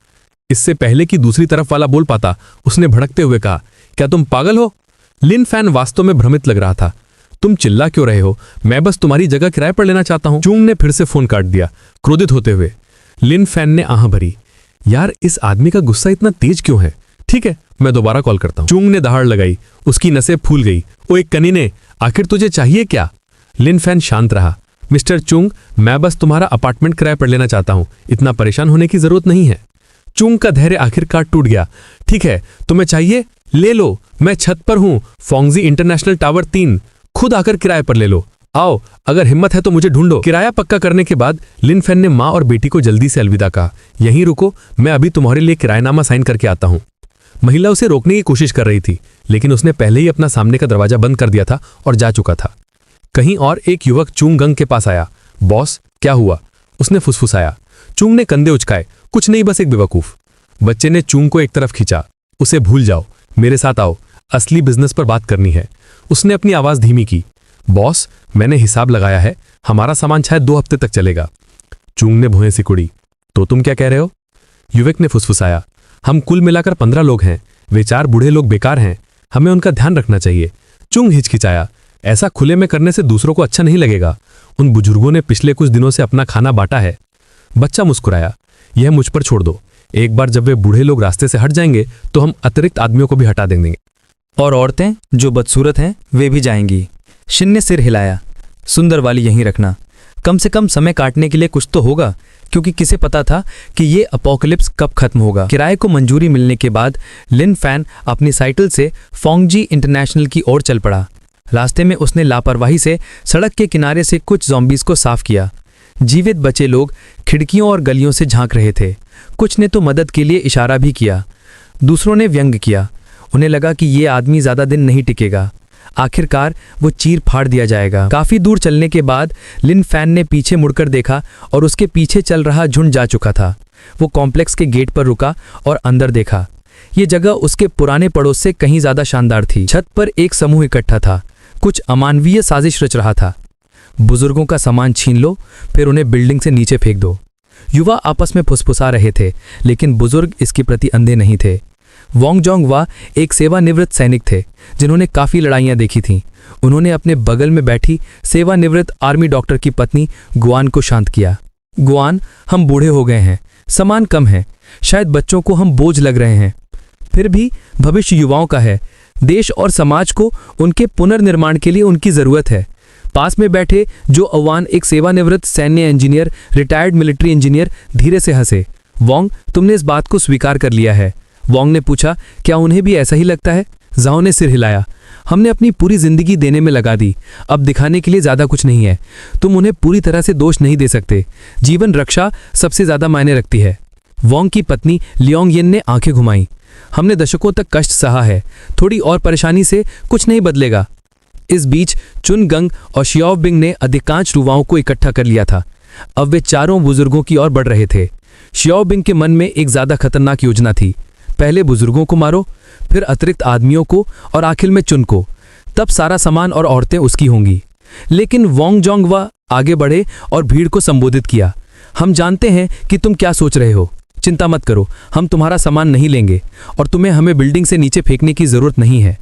इससे पहले कि दूसरी तरफ वाला बोल पाता, उसने भड़कते हुए कहा, क्या तुम पागल हो? लिन फैन वास्तव में भ्रमित लग रहा था। तुम चिल्ला क्यों रहे हो? मैं बस तुम्हारी जगह किराए पर लेना चाहता हूं। चुंग ने फिर से फोन काट दिया, क्रोधित होते हुए। लिन फैन ने आह भरी, यार, इस आदमी का गुस्सा इतना तेज क्यों है? ठीक है, मैं दोबारा कॉल करता हूं। चुंग ने दहाड़ लगाई, उसकी नसें फूल गई। ओ एक कनीने, आखिर तुझे चाहिए क्या? लिन फैन शांत रहा। मिस्टर चुंग, मैं बस तुम्हारा अपार्टमेंट किराए पर लेना चाहता हूं। इतना परेशान होने की जरूरत नहीं है। चुंग का धैर्य आखिरकार टूट गया। ठीक है, तुम्हें चाहिए? ले लो, मैं छत पर हूं, फोंगजी इंटरनेशनल टावर 3। खुद आकर किराए पर ले लो। आओ, अगर हिम्मत है तो मुझे ढूंढो। किराया पक्का करने के बाद लिन फैन ने माँ और बेटी को जल्दी से अलविदा कहा। यहीं रुको, मैं अभी तुम्हारे लिए किरायनामा साइन करके आता हूं। महिला उसे रोकने की कोशिश कर रही थी, लेकिन उसने पहले ही अपना सामने का दरवाजा बंद कर दिया था और जा चुका था। कहीं और एक युवक चुंग गंग के पास आया। बॉस, क्या हुआ? उसने फुसफुसाया। चुंग ने कंधे उचकाए। कुछ नहीं, बस एक बेवकूफ। बच्चे ने चुंग को एक तरफ खींचा। उसे भूल जाओ, मेरे साथ आओ, असली बिजनेस पर बात करनी है। उसने अपनी आवाज धीमी की। बॉस, मैंने हिसाब लगाया है, हमारा सामान शायद 2 हफ्ते तक चलेगा। चुंग ने भुएं सिकुड़ी। तो तुम क्या कह रहे हो? युवक ने फुसफुसाया। हम कुल मिलाकर 15 लोग हैं। वे 4 बूढ़े लोग बेकार हैं, हमें उनका ध्यान रखना चाहिए। चुंग हिचकिचाया। ऐसा खुले में करने से दूसरों को अच्छा नहीं लगेगा। उन बुजुर्गों ने पिछले कुछ दिनों से अपना खाना बांटा है। बच्चा मुस्कुराया। यह मुझ पर छोड़ दो। एक बार जब वे बूढ़े लोग रास्ते से हट जाएंगे तो हम अतिरिक्त आदमियों को भी हटा देंगे। और औरतें जो बदसूरत हैं वे भी जाएंगी। शिन ने सिर हिलाया। सुंदर वाली यहीं रखना। कम से कम समय काटने के लिए कुछ तो होगा, क्योंकि किसे पता था कि ये अपोकलिप्स कब खत्म होगा। किराए को मंजूरी मिलने के बाद लिन फैन अपनी साइकिल से फोंगजी इंटरनेशनल की ओर चल पड़ा। रास्ते में उसने लापरवाही से सड़क के किनारे से कुछ ज़ॉम्बीज़ को साफ किया। जीवित बचे लोग खिड़कियों और गलियों से झांक रहे थे। कुछ ने तो मदद के लिए इशारा भी किया। दूसरों ने व्यंग किया। उन्हें लगा कि ये आदमी ज़्यादा दिन नहीं टिकेगा। आखिरकार वो चीर फाड़ दिया जाएगा। काफ़ी दूर चलने के बाद लिन फैन ने पीछे मुड़कर देखा और उसके पीछे चल रहा झुंड जा चुका था। वो कॉम्प्लेक्स के गेट पर रुका और अंदर देखा। ये जगह उसके पुराने पड़ोस से कहीं ज़्यादा शानदार थी। छत पर एक समूह इकट्ठा था। कुछ अमानवीय साजिश रच रहा था। बुजुर्गों का सामान छीन लो, फिर उन्हें बिल्डिंग से नीचे फेंक दो। युवा आपस में फुसफुसा रहे थे, लेकिन बुजुर्ग इसके प्रति अंधे नहीं थे। वोंग जोंग वा एक सेवानिवृत्त सैनिक थे जिन्होंने काफ़ी लड़ाइयाँ देखी थीं। उन्होंने अपने बगल में बैठी सेवानिवृत्त आर्मी डॉक्टर की पत्नी गुआन को शांत किया। गुआन, हम बूढ़े हो गए हैं, सामान कम है, शायद बच्चों को हम बोझ लग रहे हैं। फिर भी भविष्य युवाओं का है। देश और समाज को उनके पुनर्निर्माण के लिए उनकी ज़रूरत है। पास में बैठे जो अवान एक सेवानिवृत्त सैन्य इंजीनियर, रिटायर्ड मिलिट्री इंजीनियर, धीरे से हंसे। वोंग, तुमने इस बात को स्वीकार कर लिया है? वोंग ने पूछा। क्या उन्हें भी ऐसा ही लगता है? जाओ ने सिर हिलाया। हमने अपनी पूरी जिंदगी देने में लगा दी, अब दिखाने के लिए ज्यादा कुछ नहीं है। तुम उन्हें पूरी तरह से दोष नहीं दे सकते। जीवन रक्षा सबसे ज्यादा मायने रखती है। वोंग की पत्नी लियोंग येन ने आंखें घुमाई। हमने दशकों तक कष्ट सहा है, थोड़ी और परेशानी से कुछ नहीं बदलेगा। इस बीच चुन गंग और शियाओ बिंग ने अधिकांश युवाओं को इकट्ठा कर लिया था। अब वे चारों बुजुर्गों की ओर बढ़ रहे थे। शियाओ बिंग के मन में एक ज्यादा खतरनाक योजना थी। पहले बुजुर्गों को मारो, फिर अतिरिक्त आदमियों को और आखिर में चुन को। तब सारा सामान और औरतें उसकी होंगी। लेकिन वोंग जोंग वा आगे बढ़े और भीड़ को संबोधित किया। हम जानते हैं कि तुम क्या सोच रहे हो। चिंता मत करो, हम तुम्हारा सामान नहीं लेंगे और तुम्हें हमें बिल्डिंग से नीचे फेंकने की जरूरत नहीं है।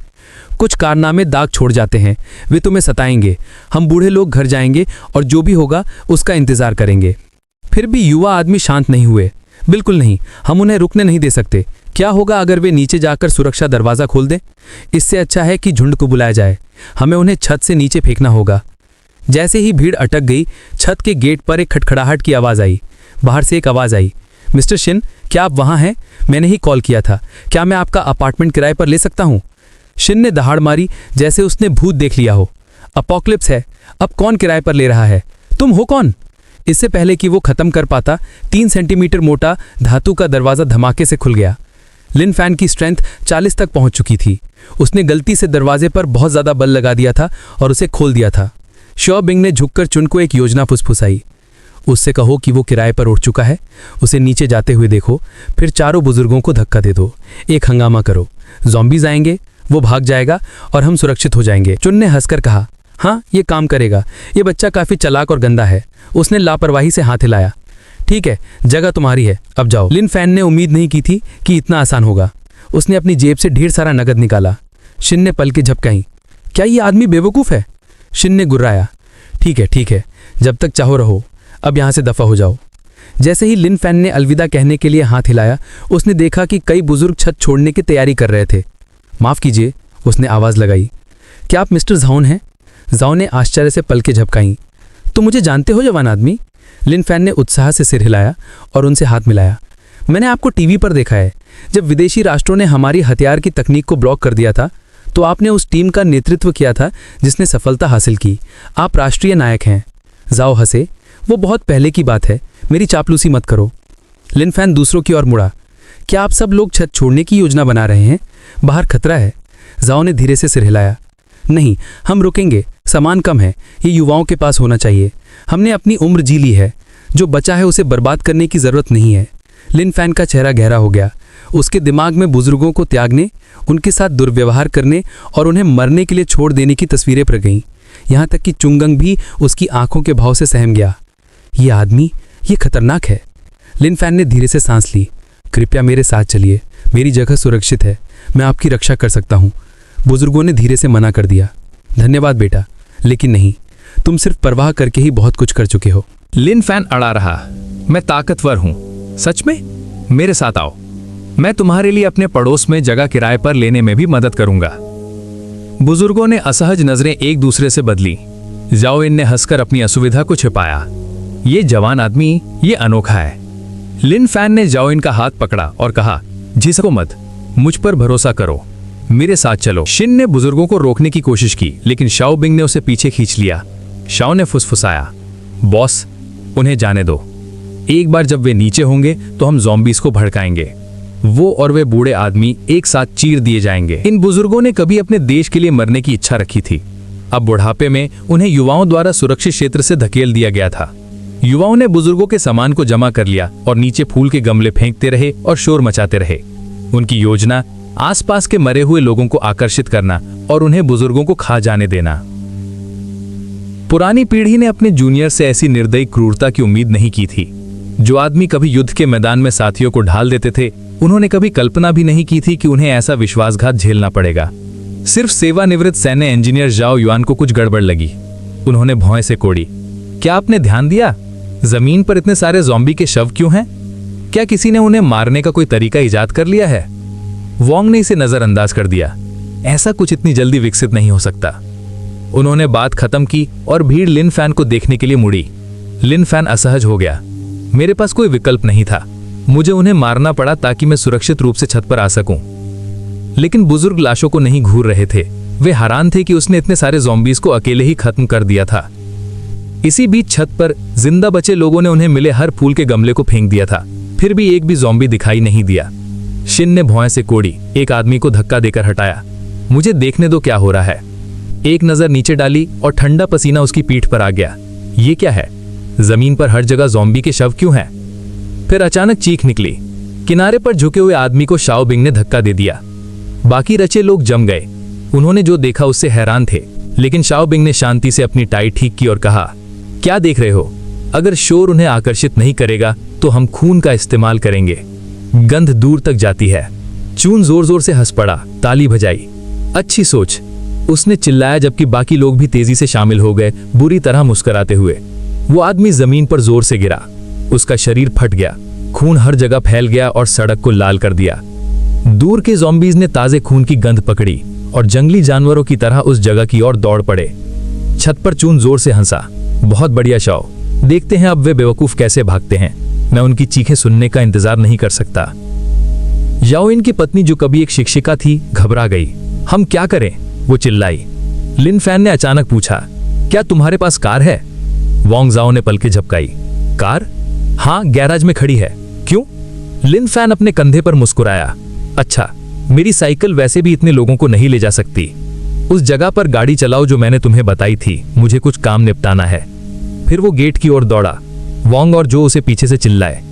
कुछ कारनामे दाग छोड़ जाते हैं, वे तुम्हें सताएंगे। हम बूढ़े लोग घर जाएंगे और जो भी होगा उसका इंतजार करेंगे। फिर भी युवा आदमी शांत नहीं हुए। बिल्कुल नहीं, हम उन्हें रुकने नहीं दे सकते। क्या होगा अगर वे नीचे जाकर सुरक्षा दरवाजा खोल दें? इससे अच्छा है कि झुंड को बुलाया जाए। हमें उन्हें छत से नीचे फेंकना होगा। जैसे ही भीड़ अटक गई, छत के गेट पर एक खटखड़ाहट की आवाज आई। बाहर से एक आवाज आई, मिस्टर शिन, क्या आप वहां हैं? मैंने ही कॉल किया था। क्या मैं आपका अपार्टमेंट किराए पर ले सकता हूं? शिन ने दहाड़ मारी, जैसे उसने भूत देख लिया हो। अपोकलिप्स है, अब कौन किराए पर ले रहा है? तुम हो कौन? इससे पहले कि वो खत्म कर पाता, 3 सेंटीमीटर मोटा धातु का दरवाजा धमाके से खुल गया। लिन फैन की स्ट्रेंथ 40 तक पहुंच चुकी थी। उसने गलती से दरवाजे पर बहुत ज्यादा बल लगा दिया था और उसे खोल दिया था। शियाओ बिंग ने झुककर चुन को एक योजना फुसफुसाई। उससे कहो कि वो किराए पर उठ चुका है, उसे नीचे जाते हुए देखो, फिर चारों बुजुर्गों को धक्का दे दो। एक हंगामा करो, ज़ॉम्बीज आएंगे, वो भाग जाएगा और हम सुरक्षित हो जाएंगे। चुन ने हंसकर कहा, हाँ ये काम करेगा। ये बच्चा काफी चालाक और गंदा है। उसने लापरवाही से हाथ हिलाया। ठीक है, जगह तुम्हारी है, अब जाओ। लिन फैन ने उम्मीद नहीं की थी कि इतना आसान होगा। उसने अपनी जेब से ढेर सारा नगद निकाला। शिन ने पलकें झपकाई। क्या ये आदमी बेवकूफ है? शिन ने गुर्राया। ठीक है, जब तक चाहो रहो, अब यहां से दफा हो जाओ। जैसे ही लिन फैन ने अलविदा कहने के लिए हाथ हिलाया, उसने देखा कि कई बुजुर्ग छत छोड़ने की तैयारी कर रहे थे। माफ कीजिए, उसने आवाज लगाई। क्या आप मिस्टर झाओन हैं? झाओ ने आश्चर्य से पलकें झपकाई। तुम मुझे जानते हो जवान आदमी? लिन फैन ने उत्साह से सिर हिलाया और उनसे हाथ मिलाया। मैंने आपको टीवी पर देखा है। जब विदेशी राष्ट्रों ने हमारी हथियार की तकनीक को ब्लॉक कर दिया था, तो आपने उस टीम का नेतृत्व किया था जिसने सफलता हासिल की। आप राष्ट्रीय नायक हैं। जाओ हंसे। वो बहुत पहले की बात है, मेरी चापलूसी मत करो। लिन फैन दूसरों की ओर मुड़ा। क्या आप सब लोग छत छोड़ने की योजना बना रहे हैं? बाहर खतरा है। जाओ ने धीरे से सिर हिलाया। नहीं, हम रुकेंगे। सामान कम है, ये युवाओं के पास होना चाहिए। हमने अपनी उम्र जी ली है, जो बचा है उसे बर्बाद करने की जरूरत नहीं है। लिन फैन का चेहरा गहरा हो गया। उसके दिमाग में बुजुर्गों को त्यागने, उनके साथ दुर्व्यवहार करने और उन्हें मरने के लिए छोड़ देने की तस्वीरें पड़ गईं। यहाँ तक कि चुंगंग भी उसकी आंखों के भाव से सहम गया। ये आदमी, ये खतरनाक है। लिन फैन ने धीरे से सांस ली। कृपया मेरे साथ चलिए, मेरी जगह सुरक्षित है, मैं आपकी रक्षा कर सकता हूँ। बुजुर्गों ने धीरे से मना कर दिया। धन्यवाद बेटा, लेकिन नहीं, तुम सिर्फ परवाह करके ही बहुत कुछ कर चुके हो। लिन फैन अड़ा रहा। मैं ताकतवर हूं। सच में? मेरे साथ आओ, मैं तुम्हारे लिए अपने पड़ोस में जगह किराए पर लेने में भी मदद करूंगा। बुजुर्गों ने असहज नजरें एक दूसरे से बदली। जाओ इन ने हंसकर अपनी असुविधा को छिपाया। ये जवान आदमी, ये अनोखा है। लिन फैन ने जाओ इनका हाथ पकड़ा और कहा, झिझको मत, मुझ पर भरोसा करो, मेरे साथ चलो। शिन ने बुजुर्गों को रोकने की कोशिश की, लेकिन शाओ बिंग ने उसे पीछे खींच लिया। शाओ ने फुसफुसाया, बॉस, उन्हें जाने दो। एक बार जब वे नीचे होंगे तो हम ज़ॉम्बीज़ को भड़काएंगे। वो और वे बूढ़े आदमी एक साथ चीर दिए जाएंगे। इन बुजुर्गों ने कभी अपने देश के लिए मरने की इच्छा रखी थी। अब बुढ़ापे में उन्हें युवाओं द्वारा सुरक्षित क्षेत्र से धकेल दिया गया था। युवाओं ने बुजुर्गों के सामान को जमा कर लिया और नीचे फूल के गमले फेंकते रहे और शोर मचाते रहे। उनकी योजना आसपास के मरे हुए लोगों को आकर्षित करना और उन्हें बुजुर्गों को खा जाने देना। पुरानी पीढ़ी ने अपने जूनियर से ऐसी निर्दयी क्रूरता की उम्मीद नहीं की थी। जो आदमी कभी युद्ध के मैदान में साथियों को ढाल देते थे, उन्होंने कभी कल्पना भी नहीं की थी कि उन्हें ऐसा विश्वासघात झेलना पड़ेगा। सिर्फ सेवानिवृत्त सैन्य इंजीनियर जाओ युआन को कुछ गड़बड़ लगी। उन्होंने भौं से कोड़ी, क्या आपने ध्यान दिया जमीन पर इतने सारे ज़ॉम्बी के शव क्यों हैं? क्या किसी ने उन्हें मारने का कोई तरीका इजाद कर लिया है? वोंग ने इसे नजरअंदाज कर दिया। ऐसा कुछ इतनी जल्दी विकसित नहीं हो सकता। उन्होंने बात खत्म की और भीड़ लिन फैन को देखने के लिए मुड़ी। लिन फैन असहज हो गया। मेरे पास कोई विकल्प नहीं था, मुझे उन्हें मारना पड़ा ताकि मैं सुरक्षित रूप से छत पर आ सकूं। लेकिन बुजुर्ग लाशों को नहीं घूर रहे थे, वे हैरान थे कि उसने इतने सारे ज़ॉम्बीज़ को अकेले ही खत्म कर दिया था। इसी बीच छत पर जिंदा बचे लोगों ने उन्हें मिले हर फूल के गमले को फेंक दिया था, फिर भी एक भी ज़ॉम्बी दिखाई नहीं दिया। शिन ने भौहें से कोड़ी, एक आदमी को धक्का देकर हटाया। मुझे देखने दो क्या हो रहा है। एक नज़र नीचे डाली और ठंडा पसीना उसकी पीठ पर आ गया। ये क्या है? जमीन पर हर जगह ज़ॉम्बी के शव क्यों हैं? फिर अचानक चीख निकली। किनारे पर झुके हुए आदमी को शाओ बिंग ने धक्का दे दिया। बाकी रचे लोग जम गए। उन्होंने जो देखा उससे हैरान थे, लेकिन शाओ बिंग ने शांति से अपनी टाई ठीक की और कहा, क्या देख रहे हो? अगर शोर उन्हें आकर्षित नहीं करेगा तो हम खून का इस्तेमाल करेंगे। गंध दूर तक जाती है। चून जोर जोर से हंस पड़ा, ताली बजाई। अच्छी सोच, उसने चिल्लाया, जबकि बाकी लोग भी तेजी से शामिल हो गए, बुरी तरह मुस्कुराते हुए। वो आदमी जमीन पर जोर से गिरा। उसका शरीर फट गया, खून हर जगह फैल गया और सड़क को लाल कर दिया। दूर के ज़ॉम्बीज़ ने ताजे खून की गंध पकड़ी और जंगली जानवरों की तरह उस जगह की ओर दौड़ पड़े। छत पर चून जोर से हंसा। बहुत बढ़िया शाओ, देखते हैं अब वे बेवकूफ कैसे भागते हैं। मैं उनकी चीखें सुनने का इंतजार नहीं कर सकता। याओइन की पत्नी, जो कभी एक शिक्षिका थी, घबरा गई। हम क्या करें? वो चिल्लाई। लिन फैन ने अचानक पूछा, क्या तुम्हारे पास कार है? वोंग जाओ ने पलकें झपकाई। कार? हाँ, गैराज में खड़ी है। क्यों? लिन फैन अपने कंधे पर मुस्कुराया। अच्छा, मेरी साइकिल वैसे भी इतने लोगों को नहीं ले जा सकती। उस जगह पर गाड़ी चलाओ जो मैंने तुम्हें बताई थी, मुझे कुछ काम निपटाना है। फिर वो गेट की ओर दौड़ा। वोंग और जो उसे पीछे से चिल्लाए,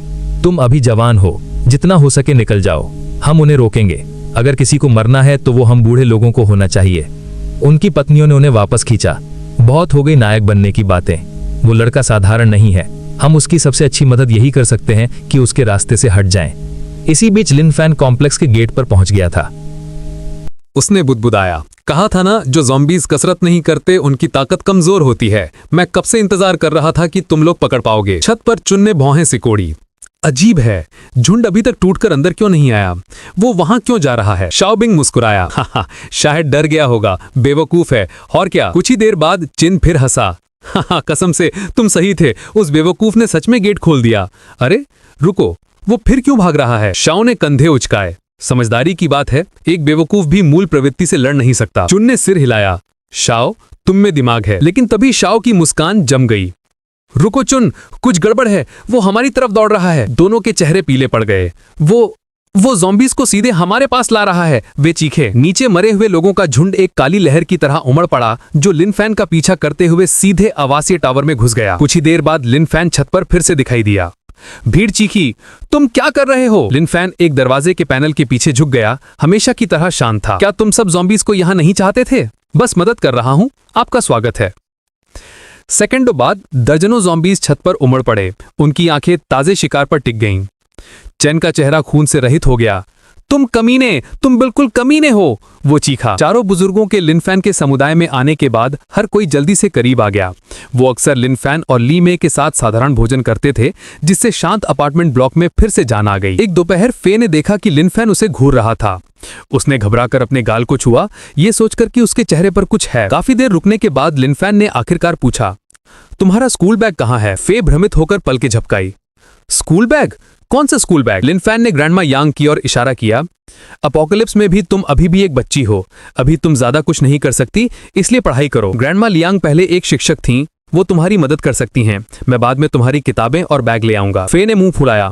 तुम अभी जवान हो, जितना हो सके निकल जाओ, हम उन्हें रोकेंगे। अगर किसी को मरना है तो वो हम बूढ़े लोगों को होना चाहिए। उनकी पत्नियों ने उन्हें वापस खींचा। बहुत हो गई नायक बनने की बातें। वो लड़का साधारण नहीं है। हम उसकी सबसे अच्छी मदद यही कर सकते हैं कि उसके रास्ते से हट जाएं। इसी बीच लिन फैन कॉम्प्लेक्स के गेट पर पहुंच गया था। उसने बुदबुदाया, कहा था ना, जो ज़ॉम्बीज़ कसरत नहीं करते उनकी ताकत कमजोर होती है। मैं कब से इंतजार कर रहा था कि तुम लोग पकड़ पाओगे। छत पर चुन ने भौहें सिकोड़ी। अजीब है, झुंड अभी तक टूटकर अंदर क्यों नहीं आया? वो वहां क्यों जा रहा है? शाओ बिंग मुस्कुराया। हा, शायद डर गया होगा, बेवकूफ है। और क्या? कुछ ही देर बाद चिन फिर हंसा। हाँ, कसम से तुम सही थे, उस बेवकूफ ने सच में गेट खोल दिया। अरे रुको, वो फिर क्यों भाग रहा है? शाओ ने कंधे उचकाए। समझदारी की बात है, एक बेवकूफ भी मूल प्रवृत्ति से लड़ नहीं सकता। चुन ने सिर हिलाया। शाओ, तुम में दिमाग है। लेकिन तभी शाओ की मुस्कान जम गई। रुको चुन, कुछ गड़बड़ है, वो हमारी तरफ दौड़ रहा है। दोनों के चेहरे पीले पड़ गए। वो ज़ॉम्बीज़ को सीधे हमारे पास ला रहा है, वे चीखे। नीचे मरे हुए लोगों का झुंड एक काली लहर की तरह उमड़ पड़ा, जो लिन फैन का पीछा करते हुए सीधे आवासीय टावर में घुस गया। कुछ ही देर बाद लिन फैन छत पर फिर से दिखाई दिया। भीड़ चीखी, तुम क्या कर रहे हो? लिन फैन एक दरवाजे के पैनल के पीछे झुक गया, हमेशा की तरह शांत था। क्या तुम सब ज़ॉम्बीज़ को यहाँ नहीं चाहते थे? बस मदद कर रहा हूँ, आपका स्वागत है। सेकंडों बाद दर्जनों ज़ॉम्बीज़ छत पर उमड़ पड़े। उनकी आंखें ताजे शिकार पर टिक गईं। चैन का चेहरा खून से रहित हो गया। तुम कमीने, तुम बिल्कुल कमीने हो, वो चीखा। चारों बुजुर्गों के लिन फैन के समुदाय में आने के बाद हर कोई जल्दी से करीब आ गया। वो अक्सर लिन फैन और ली मे के साथ साधारण भोजन करते थे, जिससे शांत अपार्टमेंट ब्लॉक में फिर से जान आ गई। एक दोपहर फे ने देखा कि लिन फैन उसे घूर रहा था। उसने घबराकर अपने गाल को छुआ, ये सोचकर कि उसके चेहरे पर कुछ है। काफी देर रुकने के बाद लिन फैन ने आखिरकार पूछा, तुम्हारा स्कूल बैग कहाँ है? फे भ्रमित होकर पलकें झपकाई। School bag? कौन सा स्कूल बैग? लिन फैन ने ग्रैंडमा यांग की ओर इशारा किया। अपोकलिप्स में भी तुम अभी भी एक बच्ची हो। अभी तुम ज्यादा कुछ नहीं कर सकती, इसलिए पढ़ाई करो। ग्रैंडमा लियांग पहले एक शिक्षक थीं, वो तुम्हारी मदद कर सकती हैं। मैं बाद में तुम्हारी किताबें और बैग ले आऊंगा। फे ने मुंह फुलाया।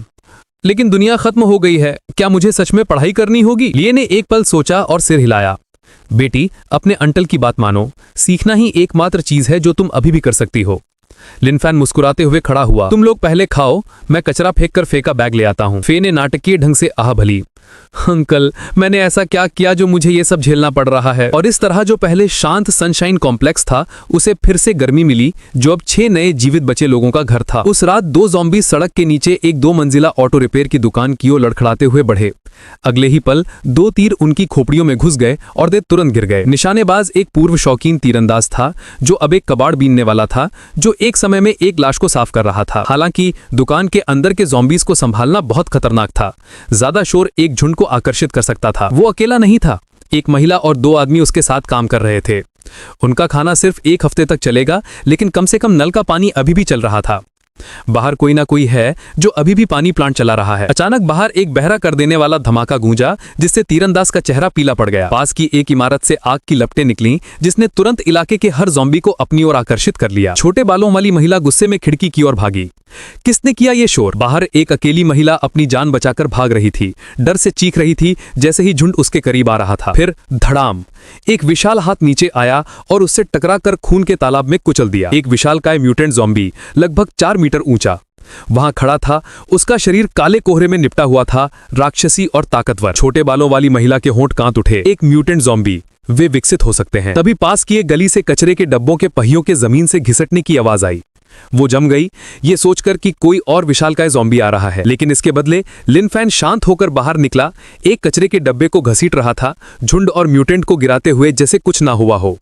लेकिन दुनिया खत्म हो गई है, क्या मुझे सच में पढ़ाई करनी होगी? लिए ने एक पल सोचा और सिर हिलाया। बेटी, अपने अंकल की बात मानो। सीखना ही एकमात्र चीज है जो तुम अभी भी कर सकती हो। लिन फैन मुस्कुराते हुए खड़ा हुआ। तुम लोग पहले खाओ, मैं कचरा फेंक कर फे का बैग ले आता हूँ। फे ने नाटकीय ढंग से आह भली। अंकल, मैंने ऐसा क्या किया जो मुझे ये सब झेलना पड़ रहा है? और इस तरह जो पहले शांत सनशाइन कॉम्प्लेक्स था, उसे फिर से गर्मी मिली, जो अब 6 नए जीवित बचे लोगों का घर था। उस रात 2 ज़ॉम्बी सड़क के नीचे एक 2 मंजिला ऑटो रिपेयर की दुकान की ओर लड़खड़ाते हुए बढ़े। अगले ही पल 2 तीर उनकी खोपड़ियों में घुस गए और वे तुरंत गिर गए। निशानेबाज एक पूर्व शौकीन तीरंदाज था, जो अब एक कबाड़ बीनने वाला था, जो एक समय में एक लाश को साफ कर रहा था। हालांकि दुकान के अंदर के ज़ॉम्बीज़ को संभालना बहुत खतरनाक था। ज्यादा शोर एक झुंड को आकर्षित कर सकता था। वो अकेला नहीं था, एक महिला और 2 आदमी उसके साथ काम कर रहे थे। उनका खाना सिर्फ 1 हफ्ते तक चलेगा, लेकिन कम से कम नल का पानी अभी भी चल रहा था। बाहर कोई ना कोई है जो अभी भी पानी प्लांट चला रहा है। अचानक बाहर एक बहरा कर देने वाला धमाका गूंजा, जिससे तीरंदाज का चेहरा पीला पड़ गया। पास की एक इमारत से आग की लपटें निकलीं, जिसने तुरंत इलाके के हर ज़ॉम्बी को अपनी ओर आकर्षित कर लिया। छोटे बालों वाली महिला गुस्से में खिड़की की ओर भागी। किसने किया ये शोर? बाहर एक अकेली महिला अपनी जान बचाकर भाग रही थी, डर से चीख रही थी जैसे ही झुंड उसके करीब आ रहा था। फिर धड़ाम, एक विशाल हाथ नीचे आया और उससे टकराकर खून के तालाब में कुचल दिया। एक विशालकाय म्यूटेंट ज़ॉम्बी लगभग 4 मीटर ऊंचा वहां खड़ा था। उसका शरीर काले कोहरे में निपटा हुआ था, राक्षसी और ताकतवर। छोटे बालों वाली महिला के होंठ कांप उठे। एक म्यूटेंट ज़ॉम्बी, वे विकसित हो सकते हैं। तभी पास की एक गली से कचरे के डब्बों के पहियों के जमीन से घिसटने की आवाज आई। वो जम गई, ये सोचकर कि कोई और विशालकाय ज़ॉम्बी आ रहा है। लेकिन इसके बदले लिन फैन शांत होकर बाहर निकला, एक कचरे के डब्बे को घसीट रहा था, झुंड और म्यूटेंट को गिराते हुए जैसे कुछ ना हुआ हो।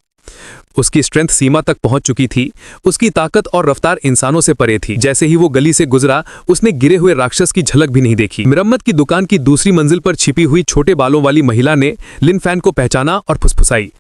उसकी स्ट्रेंथ सीमा तक पहुंच चुकी थी। उसकी ताकत और रफ्तार इंसानों से परे थी। जैसे ही वो गली से गुजरा, उसने गिरे हुए राक्षस की झलक भी नहीं देखी। मरम्मत की दुकान की दूसरी मंजिल पर छिपी हुई छोटे बालों वाली महिला ने लिन फैन को पहचाना और फुसफुसाई,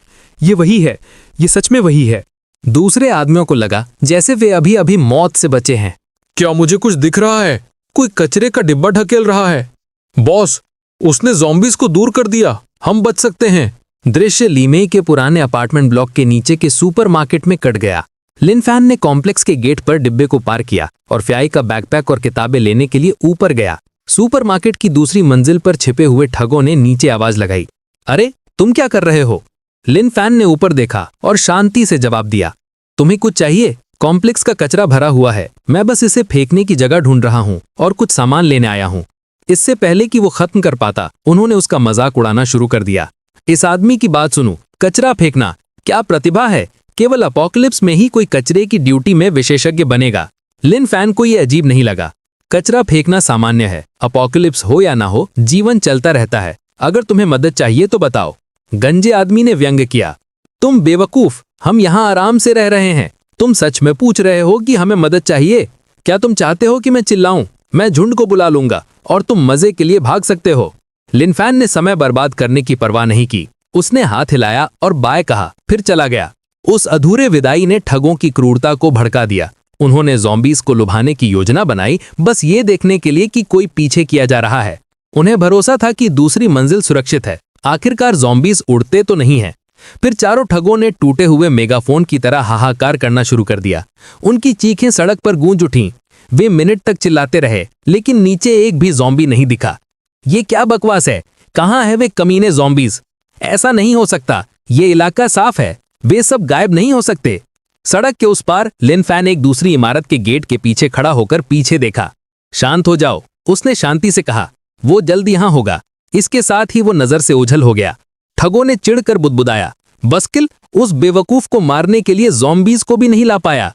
ये वही है, ये सच में वही है। दूसरे आदमियों को लगा जैसे वे अभी अभी मौत से बचे हैं। क्या मुझे कुछ दिख रहा है? कोई कचरे का डिब्बा ढकेल रहा है। बॉस, उसने ज़ॉम्बीज को दूर कर दिया, हम बच सकते हैं। दृश्य लीमे के पुराने अपार्टमेंट ब्लॉक के नीचे के सुपरमार्केट में कट गया। लिन फैन ने कॉम्प्लेक्स के गेट पर डिब्बे को पार किया और फ्याई का बैकपैक और किताबें लेने के लिए ऊपर गया। सुपरमार्केट की दूसरी मंजिल पर छिपे हुए ठगों ने नीचे आवाज लगाई, अरे तुम क्या कर रहे हो? लिन फैन ने ऊपर देखा और शांति से जवाब दिया, तुम्हें कुछ चाहिए? कॉम्प्लेक्स का कचरा भरा हुआ है, मैं बस इसे फेंकने की जगह ढूंढ रहा हूँ और कुछ सामान लेने आया हूँ। इससे पहले कि वो खत्म कर पाता, उन्होंने उसका मजाक उड़ाना शुरू कर दिया। इस आदमी की बात सुनो, कचरा फेंकना क्या प्रतिभा है? केवल अपॉकलिप्स में ही कोई कचरे की ड्यूटी में विशेषज्ञ बनेगा। लिन फैन को यह अजीब नहीं लगा। कचरा फेंकना सामान्य है, अपॉकलिप्स हो या ना हो, जीवन चलता रहता है। अगर तुम्हें मदद चाहिए तो बताओ। गंजे आदमी ने व्यंग किया, तुम बेवकूफ, हम यहाँ आराम से रह रहे हैं। तुम सच में पूछ रहे हो कि हमें मदद चाहिए? क्या तुम चाहते हो कि मैं चिल्लाऊं? मैं झुंड को बुला लूंगा और तुम मजे के लिए भाग सकते हो। लिन फैन ने समय बर्बाद करने की परवाह नहीं की। उसने हाथ हिलाया और बाय कहा, फिर चला गया। उस अधूरे विदाई ने ठगों की क्रूरता को भड़का दिया। उन्होंने ज़ॉम्बीज को लुभाने की योजना बनाई, बस ये देखने के लिए कि कोई पीछे किया जा रहा है। उन्हें भरोसा था कि दूसरी मंजिल सुरक्षित है। आखिरकार ज़ॉम्बीज उड़ते तो नहीं हैं। फिर चारों ठगों ने टूटे हुए मेगाफोन की तरह हाहाकार करना शुरू कर दिया। उनकी चीखें सड़क पर गूंज उठीं। वे मिनट तक चिल्लाते रहे, लेकिन नीचे एक भी ज़ॉम्बी नहीं दिखा। ये क्या बकवास है? कहाँ है वे कमीने ज़ॉम्बीज? ऐसा नहीं हो सकता, ये इलाका साफ है, वे सब गायब नहीं हो सकते। सड़क के उस पार लिन फैन एक दूसरी इमारत के गेट के पीछे खड़ा होकर पीछे देखा। शांत हो जाओ, उसने शांति से कहा, वो जल्द यहां होगा। इसके साथ ही वो नजर से ओझल हो गया। ठगों ने चिढ़कर बुदबुदाया, बस्किल, उस बेवकूफ को मारने के लिए ज़ॉम्बीज को भी नहीं ला पाया।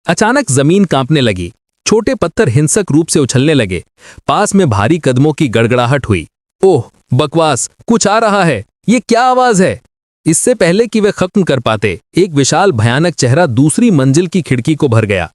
अचानक जमीन कांपने लगी। छोटे पत्थर हिंसक रूप से उछलने लगे। पास में भारी कदमों की गड़गड़ाहट हुई। ओह बकवास, कुछ आ रहा है। ये क्या आवाज है? इससे पहले कि वे खत्म कर पाते, एक विशाल भयानक चेहरा दूसरी मंजिल की खिड़की को भर गया।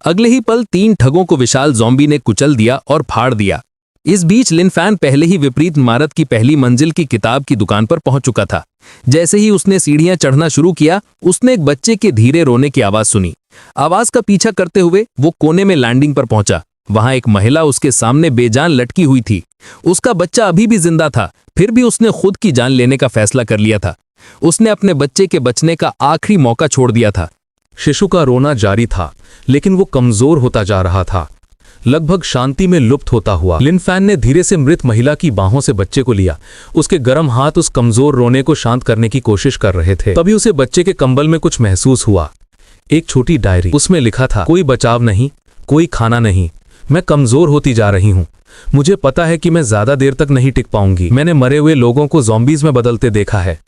अगले ही पल 3 ठगों को विशाल ज़ॉम्बी ने कुचल दिया और फाड़ दिया। इस बीच लिन फैन पहले ही विपरीत इमारत की पहली मंजिल की किताब की दुकान पर पहुंच चुका था। जैसे ही उसने सीढ़ियां चढ़ना शुरू किया, उसने एक बच्चे के धीरे रोने की आवाज सुनी। आवाज का पीछा करते हुए वो कोने में लैंडिंग पर पहुंचा। वहां एक महिला उसके सामने बेजान लटकी हुई थी। उसका बच्चा अभी भी जिंदा था, फिर भी उसने खुद की जान लेने का फैसला कर लिया था। उसने अपने बच्चे के बचने का आखिरी मौका छोड़ दिया था। शिशु का रोना जारी था, लेकिन वो कमजोर होता जा रहा था, लगभग शांति में लुप्त होता हुआ। लिन फैन ने धीरे से मृत महिला की बाहों से बच्चे को लिया। उसके गर्म हाथ उस कमजोर रोने को शांत करने की कोशिश कर रहे थे। तभी उसे बच्चे के कंबल में कुछ महसूस हुआ। एक छोटी डायरी, उसमें लिखा था, कोई बचाव नहीं, कोई खाना नहीं, मैं कमजोर होती जा रही हूँ। मुझे पता है कि मैं ज्यादा देर तक नहीं टिक पाऊंगी। मैंने मरे हुए लोगों को ज़ॉम्बीज में बदलते देखा है।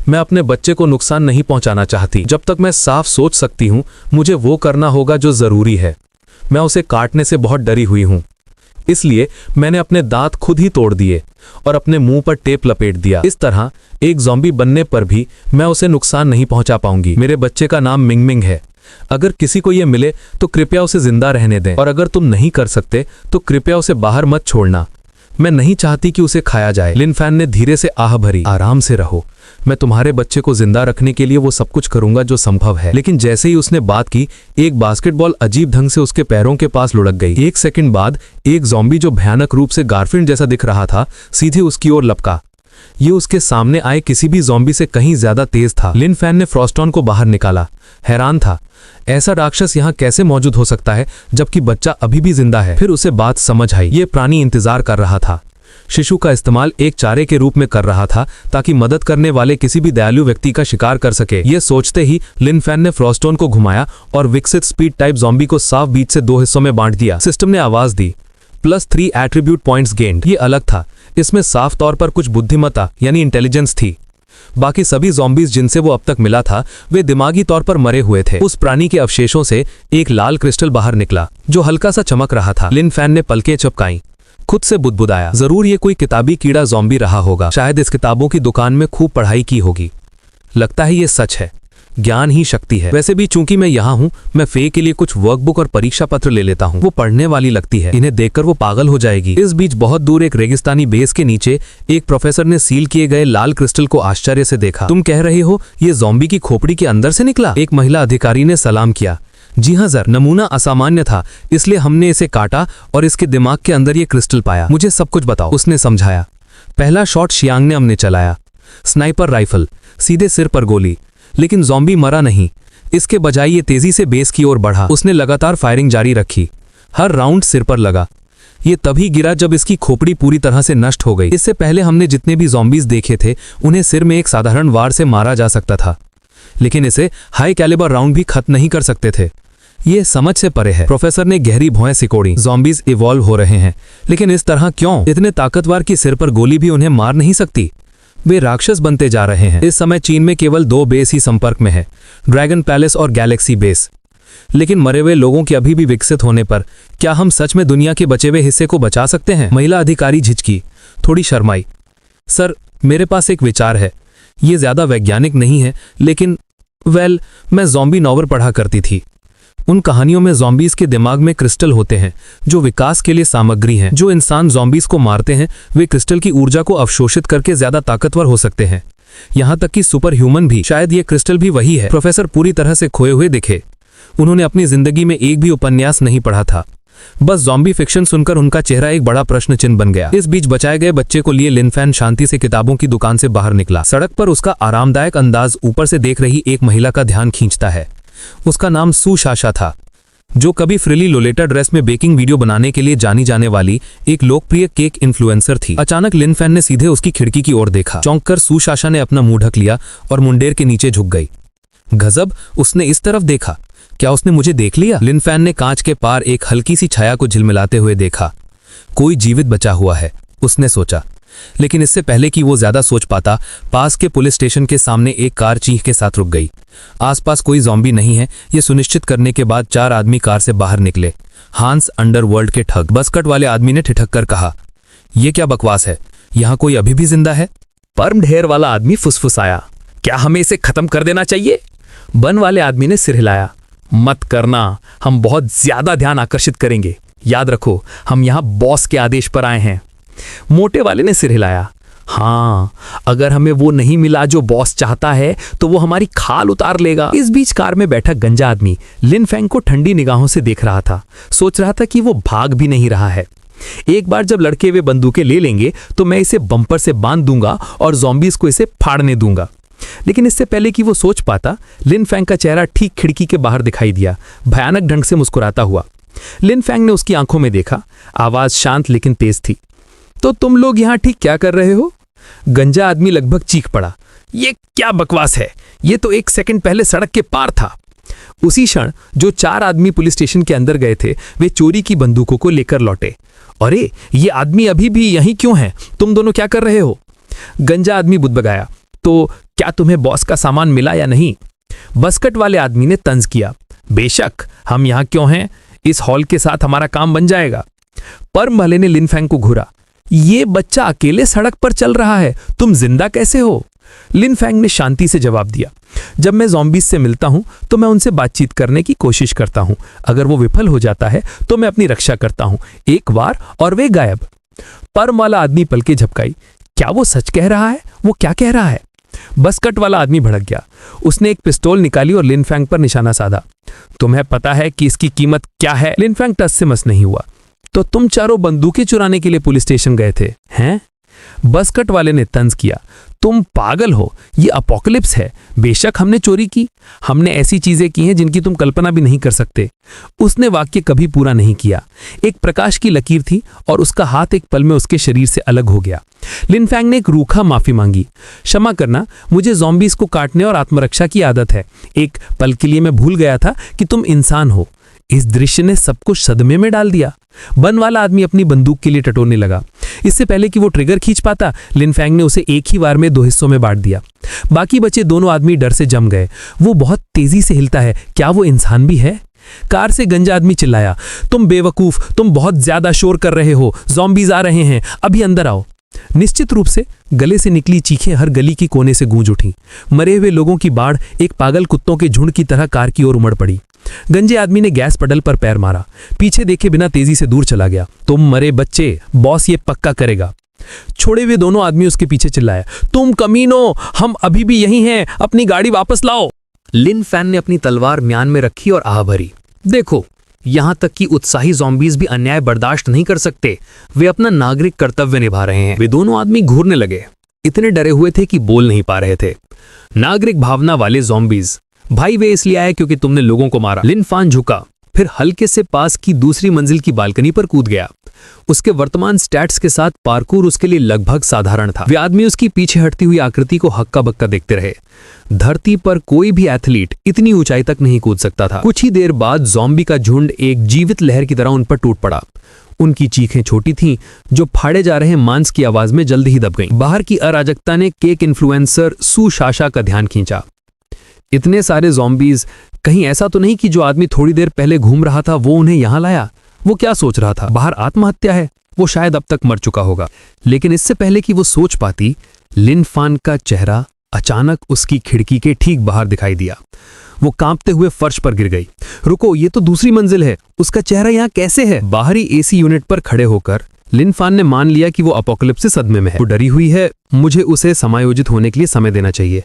मैं अपने बच्चे को नुकसान नहीं पहुंचाना चाहती। जब तक मैं साफ सोच सकती हूँ, मुझे वो करना होगा जो जरूरी है। मैं उसे काटने से बहुत डरी हुई हूँ, इसलिए मैंने अपने दांत खुद ही तोड़ दिए और अपने मुंह पर टेप लपेट दिया। इस तरह एक ज़ॉम्बी बनने पर भी मैं उसे नुकसान नहीं पहुंचा पाऊंगी। मेरे बच्चे का नाम मिंग मिंग है। अगर किसी को यह मिले तो कृपया उसे जिंदा रहने दें, और अगर तुम नहीं कर सकते तो कृपया उसे बाहर मत छोड़ना। मैं नहीं चाहती कि उसे खाया जाए। लिन फैन ने धीरे से आह भरी, आराम से रहो, मैं तुम्हारे बच्चे को जिंदा रखने के लिए वो सब कुछ करूंगा जो संभव है। लेकिन जैसे ही उसने बात की, एक बास्केटबॉल अजीब ढंग से उसके पैरों के पास लुढ़क गई। एक सेकंड बाद एक ज़ॉम्बी जो भयानक रूप से गारफील्ड जैसा दिख रहा था, सीधे उसकी ओर लपका। ये उसके सामने आए किसी भी ज़ॉम्बी से कहीं ज्यादा तेज था। लिन फैन ने फ्रॉस्टॉन को बाहर निकाला। हैरान था, ऐसा राक्षस यहाँ कैसे मौजूद हो सकता है जबकि बच्चा अभी भी जिंदा है। फिर उसे बात समझ आई, ये प्राणी इंतजार कर रहा था। शिशु का इस्तेमाल एक चारे के रूप में कर रहा था ताकि मदद करने वाले किसी भी दयालु व्यक्ति का शिकार कर सके। ये सोचते ही लिन फैन ने फ्रॉस्टॉन को घुमाया और विकसित स्पीड टाइप ज़ॉम्बी को साफ बीच से 2 हिस्सों में बांट दिया। सिस्टम ने आवाज दी, +3 एट्रीब्यूट पॉइंट्स गेन्ड। ये अलग था, इसमें साफ तौर पर कुछ बुद्धिमत्ता यानी इंटेलिजेंस थी। बाकी सभी ज़ॉम्बीज जिनसे वो अब तक मिला था वे दिमागी तौर पर मरे हुए थे। उस प्राणी के अवशेषों से एक लाल क्रिस्टल बाहर निकला जो हल्का सा चमक रहा था। लिन फैन ने पलकें चपकाई, खुद से बुदबुदाया, जरूर ये कोई किताबी कीड़ा ज़ॉम्बी रहा होगा। शायद इस किताबों की दुकान में खूब पढ़ाई की होगी। लगता है ये सच है, ज्ञान ही शक्ति है। वैसे भी चूंकि मैं यहाँ हूँ, मैं फे के लिए कुछ वर्कबुक और परीक्षा पत्र ले लेता हूँ। वो पढ़ने वाली लगती है, इन्हें देखकर वो पागल हो जाएगी। इस बीच बहुत दूर एक रेगिस्तानी बेस के नीचे एक प्रोफेसर ने सील किए गए लाल क्रिस्टल को आश्चर्य से देखा। तुम कह रहे हो ये ज़ॉम्बी की खोपड़ी के अंदर से निकला? एक महिला अधिकारी ने सलाम किया। जी हाँ सर, नमूना असामान्य था, इसलिए हमने इसे काटा और इसके दिमाग के अंदर ये क्रिस्टल पाया। मुझे सब कुछ बताओ, उसने समझाया। पहला शॉट शियांग ने हमने चलाया, स्नाइपर राइफल, सीधे सिर पर गोली, लेकिन ज़ॉम्बी मरा नहीं। इसके बजाय ये तेजी से बेस की ओर बढ़ा। उसने लगातार फायरिंग जारी रखी, हर राउंड सिर पर लगा। ये तभी गिरा जब इसकी खोपड़ी पूरी तरह से नष्ट हो गई। इससे पहले हमने जितने भी ज़ॉम्बीज देखे थे उन्हें सिर में एक साधारण वार से मारा जा सकता था, लेकिन इसे हाई कैलिबर राउंड भी खत्म नहीं कर सकते थे। ये समझ से परे है। प्रोफेसर ने गहरी भौं सिकोड़ी। ज़ॉम्बीज इवॉल्व हो रहे हैं, लेकिन इस तरह क्यों? इतने ताकतवर कि सिर पर गोली भी उन्हें मार नहीं सकती। वे राक्षस बनते जा रहे हैं। इस समय चीन में केवल 2 बेस ही संपर्क में है, ड्रैगन पैलेस और गैलेक्सी बेस। लेकिन मरे हुए लोगों के अभी भी विकसित होने पर क्या हम सच में दुनिया के बचे हुए हिस्से को बचा सकते हैं? महिला अधिकारी झिझकी, थोड़ी शर्माई। सर, मेरे पास एक विचार है। ये ज्यादा वैज्ञानिक नहीं है, लेकिन मैं ज़ॉम्बी नॉवल पढ़ा करती थी। उन कहानियों में ज़ॉम्बीज के दिमाग में क्रिस्टल होते हैं जो विकास के लिए सामग्री हैं। जो इंसान ज़ॉम्बीज को मारते हैं वे क्रिस्टल की ऊर्जा को अवशोषित करके ज्यादा ताकतवर हो सकते हैं, यहाँ तक कि सुपर ह्यूमन भी। शायद ये क्रिस्टल भी वही है। प्रोफेसर पूरी तरह से खोए हुए दिखे। उन्होंने अपनी जिंदगी में एक भी उपन्यास नहीं पढ़ा था। बस ज़ॉम्बी फिक्शन सुनकर उनका चेहरा एक बड़ा प्रश्न चिन्ह बन गया। इस बीच बचाए गए बच्चे को लिए लिन फैन शांति से किताबों की दुकान से बाहर निकला। सड़क पर उसका आरामदायक अंदाज ऊपर से देख रही एक महिला का ध्यान खींचता है। उसका नाम सू शाशा था, जो कभी फ्रिली लोलेटा ड्रेस में बेकिंग वीडियो बनाने के लिए जानी जाने वाली एक लोकप्रिय केक इन्फ्लुएंसर थी। अचानक लिन फैन ने सीधे उसकी खिड़की की ओर देखा। चौंककर सू शाशा ने अपना मुंह ढक लिया और मुंडेर के नीचे झुक गई। गजब, उसने इस तरफ देखा। क्या उसने मुझे देख लिया? लिन फैन ने कांच के पार एक हल्की सी छाया को झिलमिलाते हुए देखा। कोई जीवित बचा हुआ है, उसने सोचा। लेकिन इससे पहले कि वो ज्यादा सोच पाता, पास के पुलिस स्टेशन के सामने एक कार चीख के साथ रुक गई। आसपास कोई ज़ॉम्बी नहीं है, ये सुनिश्चित करने के बाद 4 आदमी कार से बाहर निकले। हांस अंडरवर्ल्ड के ठग, बसकट वाले आदमी ने ठिठक कर कहा, ये क्या बकवास है? यहाँ कोई अभी भी जिंदा है? पर्म ढेर वाला आदमी फुसफुसाया, क्या हमें इसे खत्म कर देना चाहिए? बन वाले आदमी ने सिर हिलाया, मत करना, हम बहुत ज्यादा ध्यान आकर्षित करेंगे। याद रखो, हम यहाँ बॉस के आदेश पर आए हैं। मोटे वाले ने सिर हिलाया, हाँ, अगर हमें वो नहीं मिला जो बॉस चाहता है तो वो हमारी खाल उतार लेगा। इस बीच कार में बैठा गंजा आदमी लिन फैंग को ठंडी निगाहों से देख रहा था। सोच रहा था कि वो भाग भी नहीं रहा है। एक बार जब लड़के वे बंदूकें ले लेंगे तो मैं इसे बम्पर से बांध दूंगा और ज़ॉम्बीज को इसे फाड़ने दूंगा। लेकिन इससे पहले कि वो सोच पाता, लिन फैंग का चेहरा ठीक खिड़की के बाहर दिखाई दिया, भयानक ढंग से मुस्कुराता हुआ। लिन फैंग ने उसकी आंखों में देखा। आवाज शांत लेकिन तेज थी। तो तुम लोग यहाँ ठीक क्या कर रहे हो? गंजा आदमी लगभग चीख पड़ा, ये क्या बकवास है? ये तो 1 सेकंड पहले सड़क के पार था। उसी क्षण जो 4 आदमी पुलिस स्टेशन के अंदर गए थे वे चोरी की बंदूकों को लेकर लौटे। अरे, ये आदमी अभी भी यहीं क्यों है? तुम दोनों क्या कर रहे हो? गंजा आदमी बुदबगाया, तो क्या तुम्हें बॉस का सामान मिला या नहीं? बसकट वाले आदमी ने तंज किया, बेशक, हम यहाँ क्यों हैं? इस हॉल के साथ हमारा काम बन जाएगा। पर्म वाले ने लिन फैंग को घूरा, ये बच्चा अकेले सड़क पर चल रहा है, तुम जिंदा कैसे हो? लिन फैंग ने शांति से जवाब दिया, जब मैं ज़ॉम्बीज से मिलता हूं तो मैं उनसे बातचीत करने की कोशिश करता हूं। अगर वो विफल हो जाता है तो मैं अपनी रक्षा करता हूं। एक बार और वे गायब। पर्म वाला आदमी पलके झपकाई, क्या वो सच कह रहा है? वो क्या कह रहा है? बस कट वाला आदमी भड़क गया। उसने एक पिस्तौल निकाली और लिन फैंग पर निशाना साधा। तुम्हें पता है कि इसकी कीमत क्या है? लिन फैंग टस से मस नहीं हुआ। तो तुम चारों बंदूकें चुराने के लिए पुलिस स्टेशन गए थे, हैं? बस कट वाले ने तंज किया। तुम पागल हो, ये अपोकलिप्स है। बेशक हमने चोरी की, हमने ऐसी चीजें की हैं जिनकी तुम कल्पना भी नहीं कर सकते। उसने वाक्य कभी पूरा नहीं किया। एक प्रकाश की लकीर थी और उसका हाथ एक पल में उसके शरीर से अलग हो गया। लिन फैंग ने एक रूखा माफी मांगी। क्षमा करना, मुझे ज़ॉम्बीज़ को काटने और आत्मरक्षा की आदत है। एक पल के लिए मैं भूल गया था कि तुम इंसान हो। इस दृश्य ने सबको सदमे में डाल दिया। बन वाला आदमी अपनी बंदूक के लिए टटोलने लगा। इससे पहले कि वो ट्रिगर खींच पाता, लिन फैंग ने उसे एक ही वार में 2 हिस्सों में बांट दिया। बाकी बचे दोनों आदमी डर से जम गए। वो बहुत तेजी से हिलता है, क्या वो इंसान भी है? कार से गंजा आदमी चिल्लाया, तुम बेवकूफ, तुम बहुत ज्यादा शोर कर रहे हो, ज़ॉम्बीज़ आ रहे हैं, अभी अंदर आओ। निश्चित रूप से गले से निकली चीखें हर गली की कोने से गूंज उठी। मरे हुए लोगों की बाढ़ एक पागल कुत्तों के झुंड की तरह कार की ओर उमड़ पड़ी। गंजे आदमी ने गैस पेडल पर पैर मारा, पीछे देखे बिना तेजी से दूर चला गया। तुम मरे बच्चे, बॉस ये पक्का करेगा। छोड़े हुए दोनों आदमी उसके पीछे चिल्लाए, तुम कमीनो, हम अभी भी यहीं हैं, अपनी गाड़ी वापस लाओ। लिन फैन ने अपनी तलवार म्यान में रखी और आह भरी। देखो, यहां तक कि उत्साही ज़ॉम्बीज़ भी अन्याय बर्दाश्त नहीं कर सकते। वे अपना नागरिक कर्तव्य निभा रहे हैं। वे दोनों आदमी घूरने लगे, इतने डरे हुए थे कि बोल नहीं पा रहे थे। नागरिक भावना वाले ज़ॉम्बीज़, भाई वे इसलिए आए क्योंकि तुमने लोगों को मारा। लिन फैन झुका, फिर हल्के से पास की दूसरी मंजिल की बालकनी पर कूद गया। उसके वर्तमान स्टैट्स के साथ पार्कूर उसके लिए लगभग साधारण था। वे आदमी उसकी पीछे हटती हुई आकृति को हक्का बक्का देखते रहे। धरती पर कोई भी एथलीट इतनी ऊंचाई तक नहीं कूद सकता था। कुछ ही देर बाद ज़ॉम्बी का झुंड एक जीवित लहर की तरह उन पर टूट पड़ा। उनकी चीखें छोटी थीं, जो फाड़े जा रहे मांस की आवाज में जल्द ही दब गईं। बाहर की अराजकता ने केक इन्फ्लुएंसर सू शाशा का ध्यान खींचा। इतने सारे ज़ॉम्बीज़, कहीं ऐसा तो नहीं कि जो आदमी थोड़ी देर पहले घूम रहा था वो उन्हें यहां लाया? वो क्या सोच रहा था? बाहर आत्महत्या है? वो शायद अब तक मर चुका होगा। लेकिन इससे पहले कि वो सोच पाती, लिन फैन का चेहरा अचानक उसकी खिड़की के ठीक बाहर दिखाई दिया। वो कांपते हुए फर्श पर गिर गई। रुको, ये तो दूसरी मंजिल है, उसका चेहरा यहाँ कैसे है? बाहरी एसी यूनिट पर खड़े होकर लिन फैन ने मान लिया कि वो अपोकलिप्स से सदमे में है। वो डरी हुई है, मुझे उसे समायोजित होने के लिए समय देना चाहिए।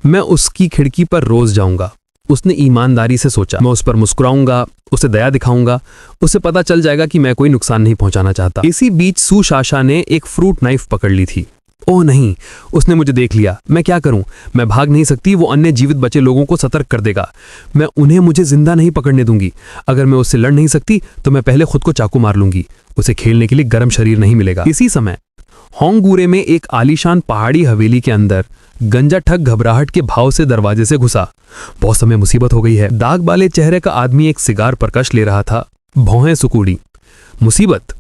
मैं उसकी खिड़की पर रोज जाऊंगा। उसने ईमानदारी से सोचा, मैं उस पर मुस्कुराऊंगा, उसे दया दिखाऊंगा, उसे पता चल जाएगा कि मैं कोई नुकसान नहीं पहुंचाना चाहता। इसी बीच सू शाशा ने एक फ्रूट नाइफ पकड़ ली थी। ओह नहीं, उसने मुझे देख लिया। मैं क्या करूं? मैं भाग नहीं सकती। वो अन्य जीवित बचे लोगों को सतर्क कर देगा। मैं उन्हें मुझे जिंदा नहीं पकड़ने दूंगी। अगर मैं उससे लड़ नहीं सकती तो मैं पहले खुद को चाकू मार लूंगी। उसे खेलने के लिए गर्म शरीर नहीं मिलेगा। इसी समय होंगगूरे में एक आलीशान पहाड़ी हवेली के अंदर गंजा ठग घबराहट के भाव से दरवाजे से घुसा। बहुत समय मुसीबत हो गई है। दाग वाले चेहरे का आदमी एक सिगार पर कश ले रहा था। भौहें सुकूड़ी। मुसीबत?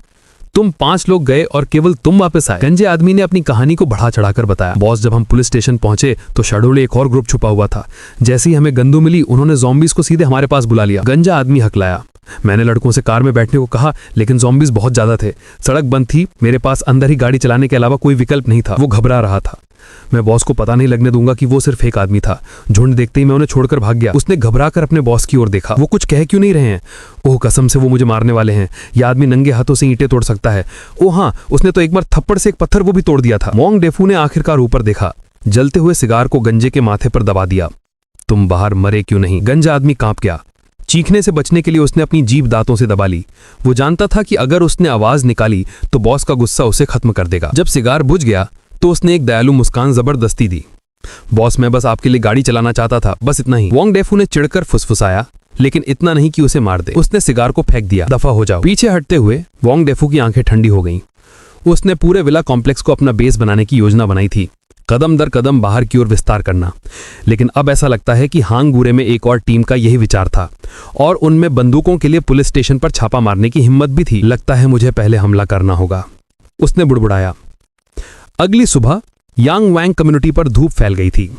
तुम 5 लोग गए और केवल तुम वापस आए। गंजे आदमी ने अपनी कहानी को बढ़ा चढ़ाकर बताया। बॉस, जब हम पुलिस स्टेशन पहुंचे तो शडोले एक और ग्रुप छुपा हुआ था। जैसे ही हमें गंदू मिली, उन्होंने ज़ॉम्बीज़ को सीधे हमारे पास बुला लिया। गंजा आदमी हकलाया। मैंने लड़कों से कार में बैठने को कहा, लेकिन ज़ॉम्बीज़ बहुत ज्यादा थे। सड़क बंद थी, मेरे पास अंदर ही गाड़ी चलाने के अलावा कोई विकल्प नहीं था। वो घबरा रहा था। मैं बॉस को पता नहीं लगने दूंगा कि वो सिर्फ एक आदमी था। झुंड देखते ही मैं उन्हें छोड़कर भाग गया। उसने घबरा कर अपने बॉस की ओर देखा। वो कुछ कह क्यों नहीं रहे हैं? ओह, कसम से वो मुझे मारने वाले हैं। यह आदमी नंगे हाथों से ईंटें तोड़ सकता है। ओह हाँ, उसने तो एक बार थप्पड़ से एक पत्थर वो भी तोड़ दिया था। वोंग डेफू ने आखिरकार ऊपर देखा, जलते हुए सिगार को गंजे के माथे पर दबा दिया। तुम बाहर मरे क्यों नहीं? गंजा आदमी कांप गया। चीखने से बचने के लिए उसने अपनी जीभ दांतों से दबा ली। वो जानता था कि अगर उसने आवाज निकाली तो बॉस का गुस्सा उसे खत्म कर देगा। जब सिगार बुझ गया तो उसने एक दयालु मुस्कान जबरदस्ती दी। बॉस, मैं बस आपके लिए गाड़ी चलाना चाहता था, बस इतना ही। वोंग डेफू ने चिढ़कर फुसफुसाया, लेकिन इतना नहीं कि उसे मार दे। उसने सिगार को फेंक दिया। दफा हो जाओ। पीछे हटते हुए वोंग डेफू की आंखें ठंडी हो गईं। उसने पूरे विला कॉम्प्लेक्स को अपना बेस बनाने की योजना बनाई थी, कदम दर कदम बाहर की ओर विस्तार करना। लेकिन अब ऐसा लगता है कि हांगगूरे में एक और टीम का यही विचार था, और उनमें बंदूकों के लिए पुलिस स्टेशन पर छापा मारने की हिम्मत भी थी। लगता है मुझे पहले हमला करना होगा, उसने बुड़बुड़ाया। अगली सुबह यांग वैंग कम्युनिटी पर धूप फैल गई थी।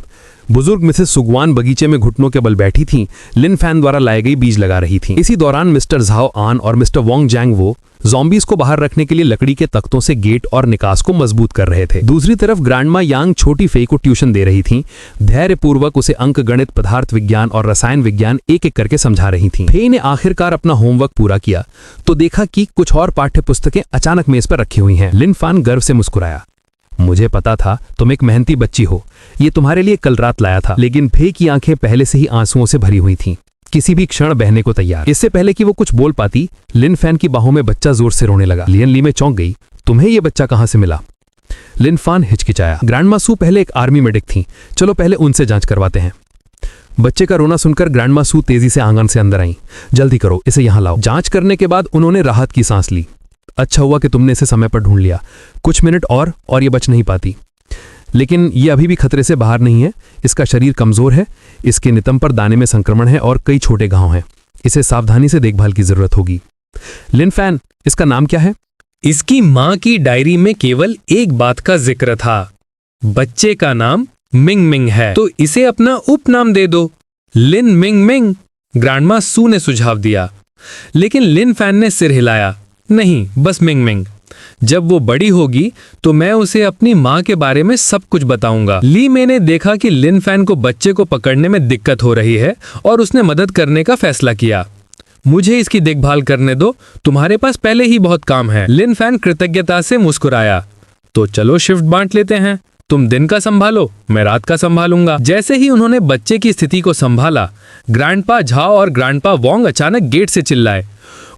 बुजुर्ग मिसेस सुगवान बगीचे में घुटनों के बल बैठी थीं, लिन फैन द्वारा लाए गई बीज लगा रही थीं। इसी दौरान मिस्टर झाओ आन और मिस्टर वोंग जैंग वो ज़ॉम्बीज़ को बाहर रखने के लिए लकड़ी के तख्तों से गेट और निकास को मजबूत कर रहे थे। दूसरी तरफ ग्रैंडमा यांग छोटी फेई को ट्यूशन दे रही थीं। धैर्यपूर्वक उसे अंक गणित, पदार्थ विज्ञान और रसायन विज्ञान एक एक करके समझा रही थीं। फेई ने आखिरकार अपना होमवर्क पूरा किया तो देखा कि कुछ और पाठ्य पुस्तकें अचानक मेज पर रखी हुई हैं। लिन फैन गर्व से मुस्कुराया। मुझे पता था तुम एक मेहनती बच्ची हो। ये तुम्हारे लिए कल रात लाया था। लेकिन फे की आंखें पहले से ही आंसुओं से भरी हुई थीं, किसी भी क्षण बहने को तैयार। इससे पहले कि वो कुछ बोल पाती, लिन फैन की बाहों में बच्चा जोर से रोने लगा। लियन ली में चौंक गई। तुम्हें ये बच्चा कहां से मिला? लिन फैन हिचकिचाया। ग्रैंडमा सू पहले एक आर्मी मेडिक थी, चलो पहले उनसे जांच करवाते हैं। बच्चे का रोना सुनकर ग्रैंडमा सू तेजी से आंगन से अंदर आई। जल्दी करो, इसे यहां लाओ। जांच करने के बाद उन्होंने राहत की सांस ली। अच्छा हुआ कि तुमने इसे समय पर ढूंढ लिया। कुछ मिनट और ये बच नहीं पाती। लेकिन ये अभी भी खतरे से बाहर नहीं है। इसका शरीर कमजोर है, इसके नितंब पर दाने में संक्रमण है और कई छोटे घाव हैं। इसे सावधानी से देखभाल की जरूरत होगी। लिन फैन, इसका नाम क्या है? इसकी मां की डायरी में केवल एक बात का जिक्र था, बच्चे का नाम मिंग मिंग है, तो इसे अपना उपनाम दे दो, लिन मिंग मिंग। ग्रैंडमा सू ने सुझाव दिया, लेकिन लिन फैन ने सिर हिलाया। नहीं, बस मिंग मिंग। जब वो बड़ी होगी तो मैं उसे अपनी मां के बारे में सब कुछ बताऊंगा। ली मैंने देखा कि लिन फैन को बच्चे को पकड़ने में दिक्कत हो रही है और उसने मदद करने का फैसला किया। मुझे इसकी देखभाल करने दो, तुम्हारे पास पहले ही बहुत काम है। लिन फैन कृतज्ञता से मुस्कुराया। तो चलो शिफ्ट बांट लेते हैं, तुम दिन का संभालो, मैं रात का संभालूंगा। जैसे ही उन्होंने बच्चे की स्थिति को संभाला, ग्रैंडपा झाओ और ग्रैंडपा वोंग अचानक गेट से चिल्लाए।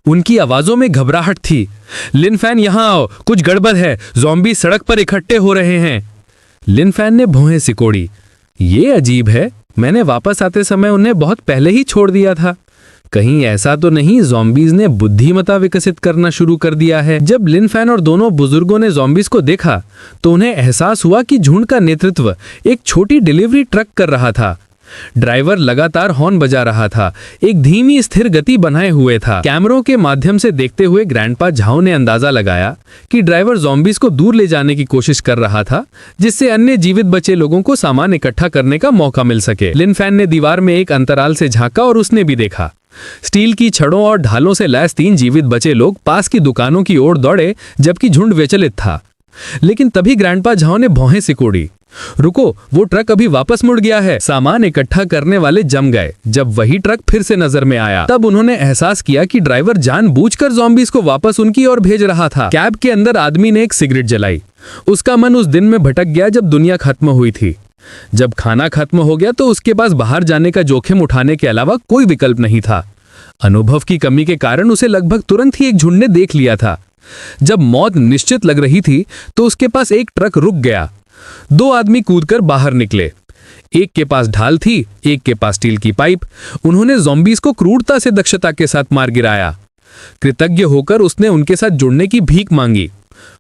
उनकी आवाजों में घबराहट थी। लिन फैन यहां आओ, कुछ गड़बड़ है, ज़ॉम्बी सड़क पर इकट्ठे हो रहे हैं। लिन फैन ने भौहें सिकोड़ी। ये अजीब है, मैंने वापस आते समय उन्हें बहुत पहले ही छोड़ दिया था। कहीं ऐसा तो नहीं ज़ॉम्बीज ने बुद्धिमत्ता विकसित करना शुरू कर दिया है। जब लिन फैन और दोनों बुजुर्गों ने ज़ॉम्बीज को देखा तो उन्हें एहसास हुआ कि झुंड का नेतृत्व एक छोटी डिलीवरी ट्रक कर रहा था। ड्राइवर लगातार हॉर्न बजा रहा था, एक धीमी स्थिर गति बनाए हुए था। कैमरों के माध्यम से देखते हुए ग्रैंडपा झाओ ने अंदाजा लगाया कि ड्राइवर ज़ॉम्बीज को दूर ले जाने की कोशिश कर रहा था, जिससे अन्य जीवित बचे लोगों को सामान इकट्ठा करने का मौका मिल सके। लिन फैन ने दीवार में एक अंतराल से झांका और उसने भी देखा। स्टील की छड़ों और ढालों से लैस 3 जीवित बचे लोग पास की दुकानों की ओर दौड़े, जबकि झुंड विचलित था। लेकिन तभी ग्रैंडपा झाओ ने भौहें सिकोड़ी। रुको, वो ट्रक अभी वापस मुड़ गया है। सामान इकट्ठा करने वाले जम गए। जब वही ट्रक फिर से नजर में आया, तब उन्होंने एहसास किया कि ड्राइवर जानबूझकर ज़ॉम्बीज को वापस उनकी ओर भेज रहा था। कैब के अंदर आदमी ने एक सिगरेट जलाई। उसका मन उस दिन में भटक गया जब दुनिया खत्म हुई थी। जब खाना खत्म हो गया तो उसके पास बाहर जाने का जोखिम उठाने के अलावा कोई विकल्प नहीं था। अनुभव की कमी के कारण उसे लगभग तुरंत ही एक झुंड ने देख लिया था। जब मौत निश्चित लग रही थी तो उसके पास एक ट्रक रुक गया। 2 आदमी कूदकर बाहर निकले। एक के पास ढाल थी, एक के पास स्टील की पाइप। उन्होंने ज़ॉम्बीज को क्रूरता से दक्षता के साथ मार गिराया। कृतज्ञ होकर उसने उनके साथ जुड़ने की भीख मांगी।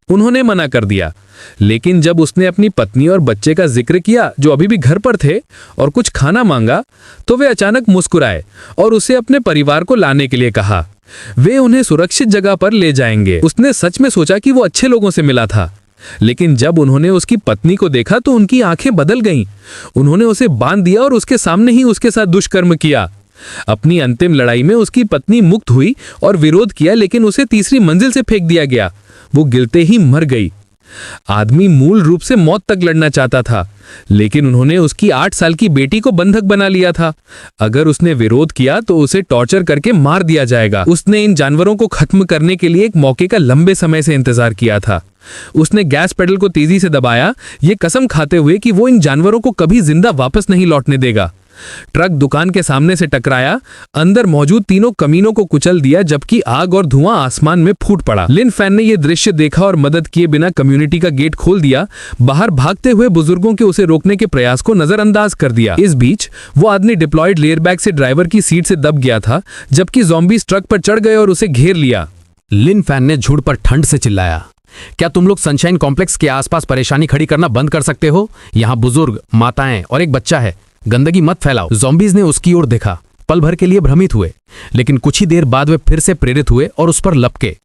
उन्होंने मना कर दिया, लेकिन जब उसने अपनी पत्नी और बच्चे का जिक्र किया जो अभी भी घर पर थे और कुछ खाना मांगा, तो वे अचानक मुस्कुराए और उसे अपने परिवार को लाने के लिए कहा। वे उन्हें सुरक्षित जगह पर ले जाएंगे। उसने सच में सोचा कि वो अच्छे लोगों से मिला था, लेकिन जब उन्होंने उसकी पत्नी को देखा तो उनकी आंखें बदल गईं। उन्होंने उसे बांध दिया और उसके सामने ही उसके साथ दुष्कर्म किया। अपनी अंतिम लड़ाई में उसकी पत्नी मुक्त हुई और विरोध किया, लेकिन उसे तीसरी मंजिल से फेंक दिया गया। वो गिरते ही मर गई। आदमी मूल रूप से मौत तक लड़ना चाहता था, लेकिन उन्होंने उसकी 8 साल की बेटी को बंधक बना लिया था। अगर उसने विरोध किया तो उसे टॉर्चर करके मार दिया जाएगा। उसने इन जानवरों को खत्म करने के लिए एक मौके का लंबे समय से इंतजार किया था। उसने गैस पेडल को तेजी से दबाया, ये कसम खाते हुए कि वो इन जानवरों को कभी जिंदा वापस नहीं लौटने देगा। ट्रक दुकान के सामने से टकराया, अंदर मौजूद तीनों कमीनों को कुचल दिया, जबकि आग और धुआं आसमान में फूट पड़ा। लिन फैन ने यह दृश्य देखा और मदद किए बिना कम्युनिटी का गेट खोल दिया। बाहर भागते हुए बुजुर्गों के उसे रोकने के प्रयास को नजरअंदाज कर दिया। इस बीच वो आदमी डिप्लॉयड लेयरबैग से ड्राइवर की सीट से दब गया था, जबकि ज़ॉम्बीज ट्रक पर चढ़ गए और उसे घेर लिया। लिन फैन ने झुंड पर ठंड से चिल्लाया, क्या तुम लोग सनशाइन कॉम्प्लेक्स के आसपास परेशानी खड़ी करना बंद कर सकते हो? यहाँ बुजुर्ग, माताएं और एक बच्चा है, गंदगी मत फैलाओ। ज़ॉम्बीज ने उसकी ओर देखा, पल भर के लिए भ्रमित हुए, लेकिन कुछ ही देर बाद वे फिर से प्रेरित हुए और उस पर लपके।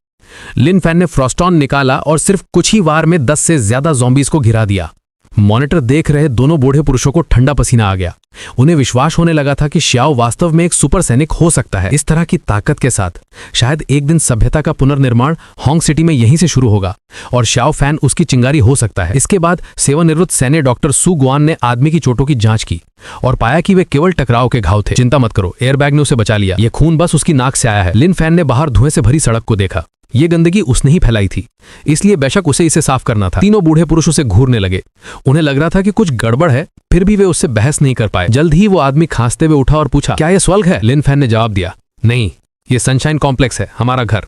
लिन फैन ने फ्रॉस्टॉन निकाला और सिर्फ कुछ ही वार में 10 से ज्यादा ज़ॉम्बीज को गिरा दिया। मॉनिटर देख रहे दोनों बूढ़े पुरुषों को ठंडा पसीना आ गया। उन्हें विश्वास होने लगा था कि श्याओ वास्तव में एक सुपर सैनिक हो सकता है। इस तरह की ताकत के साथ शायद एक दिन सभ्यता का पुनर्निर्माण हॉन्ग सिटी में यहीं से शुरू होगा और श्याओ फैन उसकी चिंगारी हो सकता है। इसके बाद सेवानिवृत्त सैन्य डॉक्टर सू गुआन ने आदमी की चोटों की जांच की और पाया कि वे केवल टकराव के घाव थे। चिंता मत करो, एयरबैग ने उसे बचा लिया, ये खून बस उसकी नाक से आया है। लिन फैन ने बाहर धुएं से भरी सड़क को देखा। ये गंदगी उसने ही फैलाई थी, इसलिए बेशक उसे इसे साफ करना था। तीनों बूढ़े पुरुष उसे घूरने लगे। उन्हें लग रहा था कि कुछ गड़बड़ है, फिर भी वे उससे बहस नहीं कर पाए। जल्द ही वो आदमी खांसते हुए उठा और पूछा, क्या यह स्वर्ग है? लिन फैन ने जवाब दिया, नहीं, ये सनशाइन कॉम्प्लेक्स है, हमारा घर।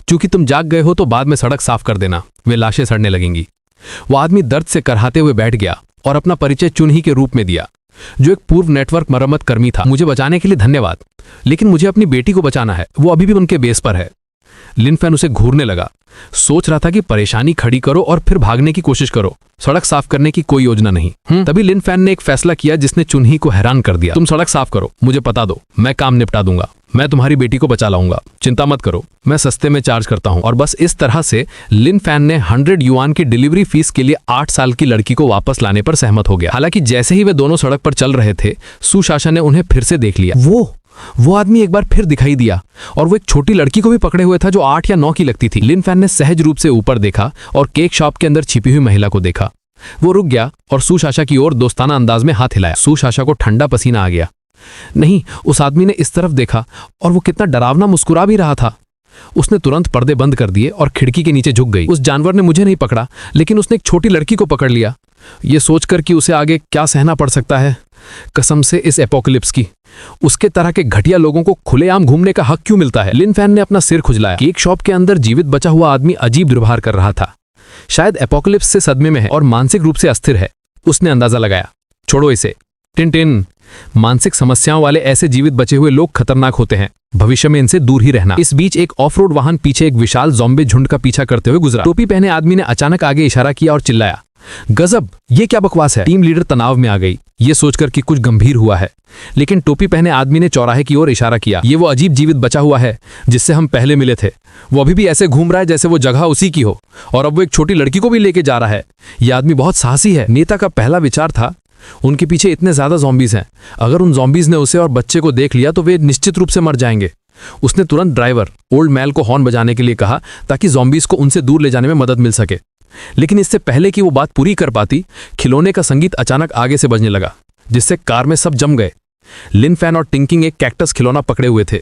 चूंकि तुम जाग गए हो तो बाद में सड़क साफ कर देना, वे लाशें सड़ने लगेंगी। वो आदमी दर्द से करहाते हुए बैठ गया और अपना परिचय चुनही के रूप में दिया, जो एक पूर्व नेटवर्क मरम्मत कर्मी था। मुझे बचाने के लिए धन्यवाद, लेकिन मुझे अपनी बेटी को बचाना है, वो अभी भी उनके बेस पर है। लिन फैन उसे घूरने लगा, सोच रहा था कि परेशानी खड़ी करो और फिर भागने की कोशिश करो, सड़क साफ करने की कोई योजना नहीं। तभी लिन फैन ने एक फैसला किया जिसने चुनही को हैरान कर दिया। तुम सड़क साफ करो, मुझे पता दो, मैं काम निपटा दूंगा, मैं तुम्हारी बेटी को बचा लाऊंगा, चिंता मत करो, मैं सस्ते में चार्ज करता हूं। और बस इस तरह से लिन फैन ने 100 युआन की डिलीवरी फीस के लिए 8 साल की लड़की को वापस लाने पर सहमत हो गया। हालांकि जैसे ही वे दोनों सड़क पर चल रहे थे, सुशासन ने उन्हें फिर से देख लिया। वो आदमी एक बार फिर दिखाई दिया और वो एक छोटी लड़की को भी पकड़े हुए था जो 8 या 9 की लगती थी। लिन फैन ने सहज रूप से ऊपर देखा और केक शॉप के अंदर छिपी हुई महिला को देखा। वो रुक गया और सुशासन की ओर दोस्ताना अंदाज में हाथ हिलाया। सुशासन को ठंडा पसीना आ गया। नहीं, उस आदमी ने इस तरफ देखा और वो कितना डरावना मुस्कुरा भी रहा था। उसने तुरंत पर्दे बंद कर दिए और खिड़की के नीचे झुक गई। उस जानवर ने मुझे नहीं पकड़ा, लेकिन उसने एक छोटी लड़की को पकड़ लिया। ये सोचकर कि उसे आगे क्या सहना पड़ सकता है, कसम से इस एपोकलिप्स की, उसके तरह के घटिया लोगों को खुलेआम घूमने का हक क्यों मिलता है? लिन फैन ने अपना सिर खुजलाया। केक शॉप के अंदर जीवित बचा हुआ आदमी अजीब दुर्व्यवहार कर रहा था। शायद एपोकलिप्स से सदमे में है और मानसिक रूप से अस्थिर है, उसने अंदाजा लगाया। छोड़ो इसे। टिन, मानसिक समस्याओं वाले ऐसे जीवित बचे हुए लोग खतरनाक होते हैं, भविष्य में इनसे दूर ही रहना। इस बीच एक ऑफ रोड वाहन पीछे एक विशाल ज़ॉम्बी झुंड का पीछा करते हुए गुजरा। टोपी पहने आदमी ने अचानक आगे इशारा किया और चिल्लाया, गजब, ये क्या बकवास है? टीम लीडर तनाव में आ गई, ये सोचकर कि कुछ गंभीर हुआ है। लेकिन टोपी पहने आदमी ने चौराहे की ओर इशारा किया। ये वो अजीब जीवित बचा हुआ है जिससे हम पहले मिले थे। वो अभी भी ऐसे घूम रहा है जैसे वो जगह उसी की हो, और अब वो एक छोटी लड़की को भी लेके जा रहा है। यह आदमी बहुत साहसी है। नेता का पहला विचार था, उनके पीछे इतने ज्यादा ज़ॉम्बीज हैं, अगर उन ज़ॉम्बीज ने उसे और बच्चे को देख लिया तो वे निश्चित रूप से मर जाएंगे। उसने तुरंत ड्राइवर ओल्ड मैल को हॉर्न बजाने के लिए कहा ताकि ज़ॉम्बीज को उनसे दूर ले जाने में मदद मिल सके। लेकिन इससे पहले कि वो बात पूरी कर पाती, खिलौने का संगीत अचानक आगे से बजने लगा, जिससे कार में सब जम गए। लिन फैन और टिंकिंग एक कैक्टस खिलौना पकड़े हुए थे,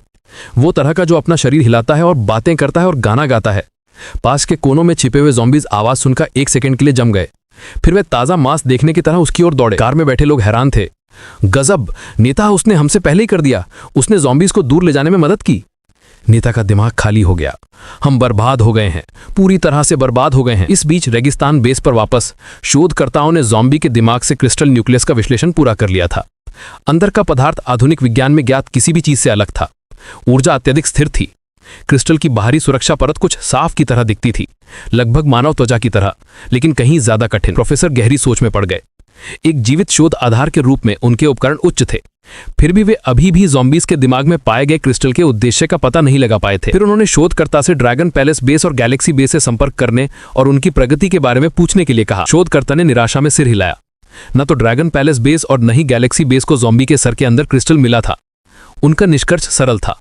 वो तरह का जो अपना शरीर हिलाता है और बातें करता है और गाना गाता है। पास के कोनों में छिपे हुए ज़ॉम्बीज आवाज सुनकर 1 सेकंड के लिए जम गए, फिर वे ताजा मांस देखने की तरह उसकी ओर दौड़े। कार में बैठे लोग हैरान थे। गजब, नेता, उसने हमसे पहले ही कर दिया, उसने ज़ॉम्बीज को दूर ले जाने में मदद की। नेता का दिमाग खाली हो गया। हम बर्बाद हो गए हैं, पूरी तरह से बर्बाद हो गए हैं। इस बीच रेगिस्तान बेस पर वापस शोधकर्ताओं ने ज़ॉम्बी के दिमाग से क्रिस्टल न्यूक्लियस का विश्लेषण पूरा कर लिया था। अंदर का पदार्थ आधुनिक विज्ञान में ज्ञात किसी भी चीज से अलग था। ऊर्जा अत्यधिक स्थिर थी। क्रिस्टल की बाहरी सुरक्षा परत कुछ साफ की तरह दिखती थी, लगभग मानव त्वचा की तरह, लेकिन कहीं ज्यादा कठिन। प्रोफेसर गहरी सोच में पड़ गए। एक जीवित शोध आधार के रूप में उनके उपकरण उच्च थे, फिर भी वे अभी भी ज़ॉम्बीज के दिमाग में पाए गए क्रिस्टल के उद्देश्य का पता नहीं लगा पाए थे। फिर उन्होंने शोधकर्ता से ड्रैगन पैलेस बेस और गैलेक्सी बेस से संपर्क करने और उनकी प्रगति के बारे में पूछने के लिए कहा। शोधकर्ता ने निराशा में सिर हिलाया। न तो ड्रैगन पैलेस बेस और न ही गैलेक्सी बेस को ज़ॉम्बी के सर के अंदर क्रिस्टल मिला था। उनका निष्कर्ष सरल था,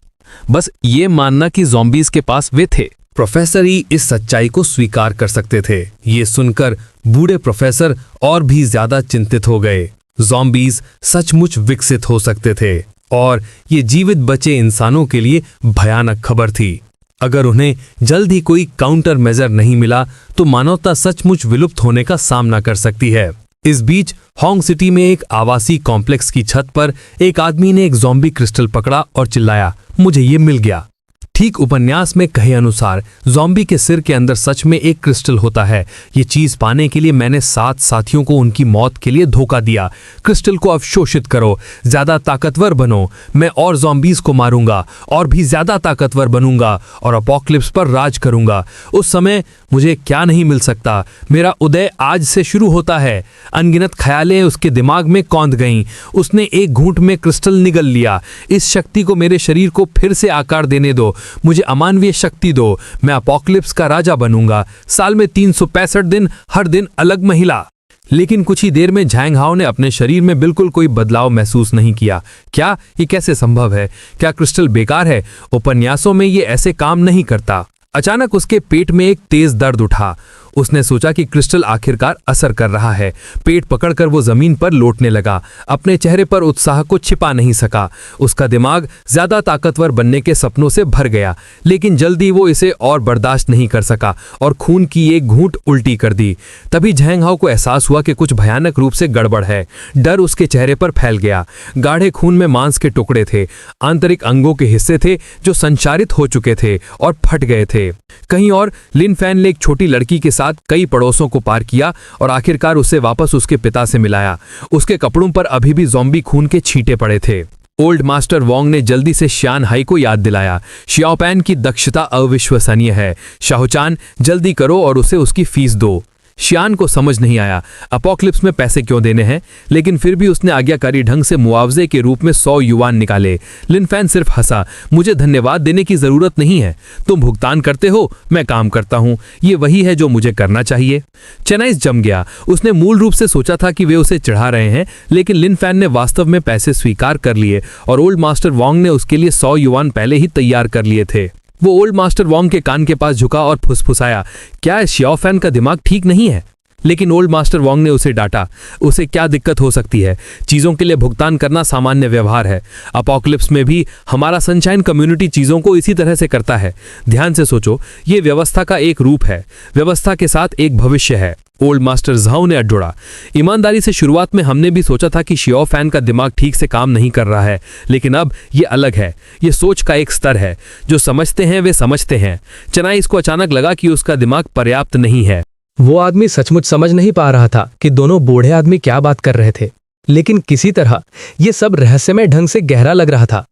बस ये मानना कि ज़ॉम्बीज के पास वे थे। प्रोफेसर ई इस सच्चाई को स्वीकार कर सकते थे। ये सुनकर बूढ़े प्रोफेसर और भी ज्यादा चिंतित हो गए। ज़ॉम्बीज सचमुच विकसित हो सकते थे और ये जीवित बचे इंसानों के लिए भयानक खबर थी। अगर उन्हें जल्द ही कोई काउंटर मेजर नहीं मिला तो मानवता सचमुच विलुप्त होने का सामना कर सकती है। इस बीच हॉन्ग सिटी में एक आवासीय कॉम्प्लेक्स की छत पर एक आदमी ने एक ज़ॉम्बी क्रिस्टल पकड़ा और चिल्लाया, मुझे ये मिल गया। ठीक उपन्यास में कहे अनुसार ज़ॉम्बी के सिर के अंदर सच में एक क्रिस्टल होता है। ये चीज पाने के लिए मैंने 7 साथियों को उनकी मौत के लिए धोखा दिया। क्रिस्टल को अवशोषित करो, ज्यादा ताकतवर बनो, मैं और ज़ॉम्बीज को मारूंगा और भी ज्यादा ताकतवर बनूंगा और अपोकलिप्स पर राज करूंगा। उस समय मुझे क्या नहीं मिल सकता। मेरा उदय आज से शुरू होता है। अनगिनत ख्यालें उसके दिमाग में कौंध गईं। उसने एक घूंट में क्रिस्टल निगल लिया। इस शक्ति को मेरे शरीर को फिर से आकार देने दो, मुझे अमानवीय शक्ति दो। मैं अपोकलिप्स का राजा बनूंगा। साल में 365 दिन, हर दिन अलग महिला। लेकिन कुछ ही देर में झांग हाओ ने अपने शरीर में बिल्कुल कोई बदलाव महसूस नहीं किया। क्या ये कैसे संभव है? क्या क्रिस्टल बेकार है? उपन्यासों में ये ऐसे काम नहीं करता। अचानक उसके पेट में एक तेज दर्द उठा। उसने सोचा कि क्रिस्टल आखिरकार असर कर रहा है। पेट पकड़कर वो जमीन पर लौटने लगा। अपने चेहरे पर उत्साह को छिपा नहीं सका। उसका दिमाग ज्यादा ताकतवर बनने के सपनों से भर गया, लेकिन जल्दी वो इसे और बर्दाश्त नहीं कर सका और खून की एक घूंट उल्टी कर दी। तभी झैंग हाओ को एहसास हुआ कि कुछ भयानक रूप से गड़बड़ है। डर उसके चेहरे पर फैल गया। गाढ़े खून में मांस के टुकड़े थे, आंतरिक अंगों के हिस्से थे जो संचारित हो चुके थे और फट गए थे। कहीं और लिन फैन ने एक छोटी लड़की के साथ कई पड़ोसों को पार किया और आखिरकार उसे वापस उसके पिता से मिलाया। उसके कपड़ों पर अभी भी ज़ॉम्बी खून के छींटे पड़े थे। ओल्ड मास्टर वोंग ने जल्दी से शियान हाई को याद दिलाया। शियाओपैन की दक्षता अविश्वसनीय है। शाओचान, जल्दी करो और उसे उसकी फीस दो। शियान को समझ नहीं आया अपोक्लिप्स में पैसे क्यों देने हैं, लेकिन फिर भी उसने आज्ञाकारी ढंग से मुआवजे के रूप में 100 युआन निकाले। लिन फैन सिर्फ हंसा। मुझे धन्यवाद देने की जरूरत नहीं है, तुम भुगतान करते हो, मैं काम करता हूं, ये वही है जो मुझे करना चाहिए। चेनाइस जम गया। उसने मूल रूप से सोचा था कि वे उसे चढ़ा रहे हैं, लेकिन लिन फैन ने वास्तव में पैसे स्वीकार कर लिए और ओल्ड मास्टर वोंग ने उसके लिए 100 युआन पहले ही तैयार कर लिए थे। वो ओल्ड मास्टर वोंग के कान के पास झुका और फुसफुसाया, क्या शियाओफैन का दिमाग ठीक नहीं है? लेकिन ओल्ड मास्टर वोंग ने उसे डांटा। उसे क्या दिक्कत हो सकती है? चीजों के लिए भुगतान करना सामान्य व्यवहार है। अपोक्लिप्स में भी हमारा सनशाइन कम्युनिटी चीजों को इसी तरह से करता है। ध्यान से सोचो, ये व्यवस्था का एक रूप है, व्यवस्था के साथ एक भविष्य है। ओल्ड मास्टर झाओ ने अड्डोड़ा। ईमानदारी से शुरुआत में हमने भी सोचा था कि शियाओफैन का दिमाग ठीक से काम नहीं कर रहा है, लेकिन अब ये अलग है। ये सोच का एक स्तर है। जो समझते हैं वे समझते हैं। चेनाइस को अचानक लगा कि उसका दिमाग पर्याप्त नहीं है। वो आदमी सचमुच समझ नहीं पा रहा था कि दोनों बूढ़े आदमी क्या बात कर रहे थे, लेकिन किसी तरह ये सब रहस्यमय ढंग से गहरा लग रहा था।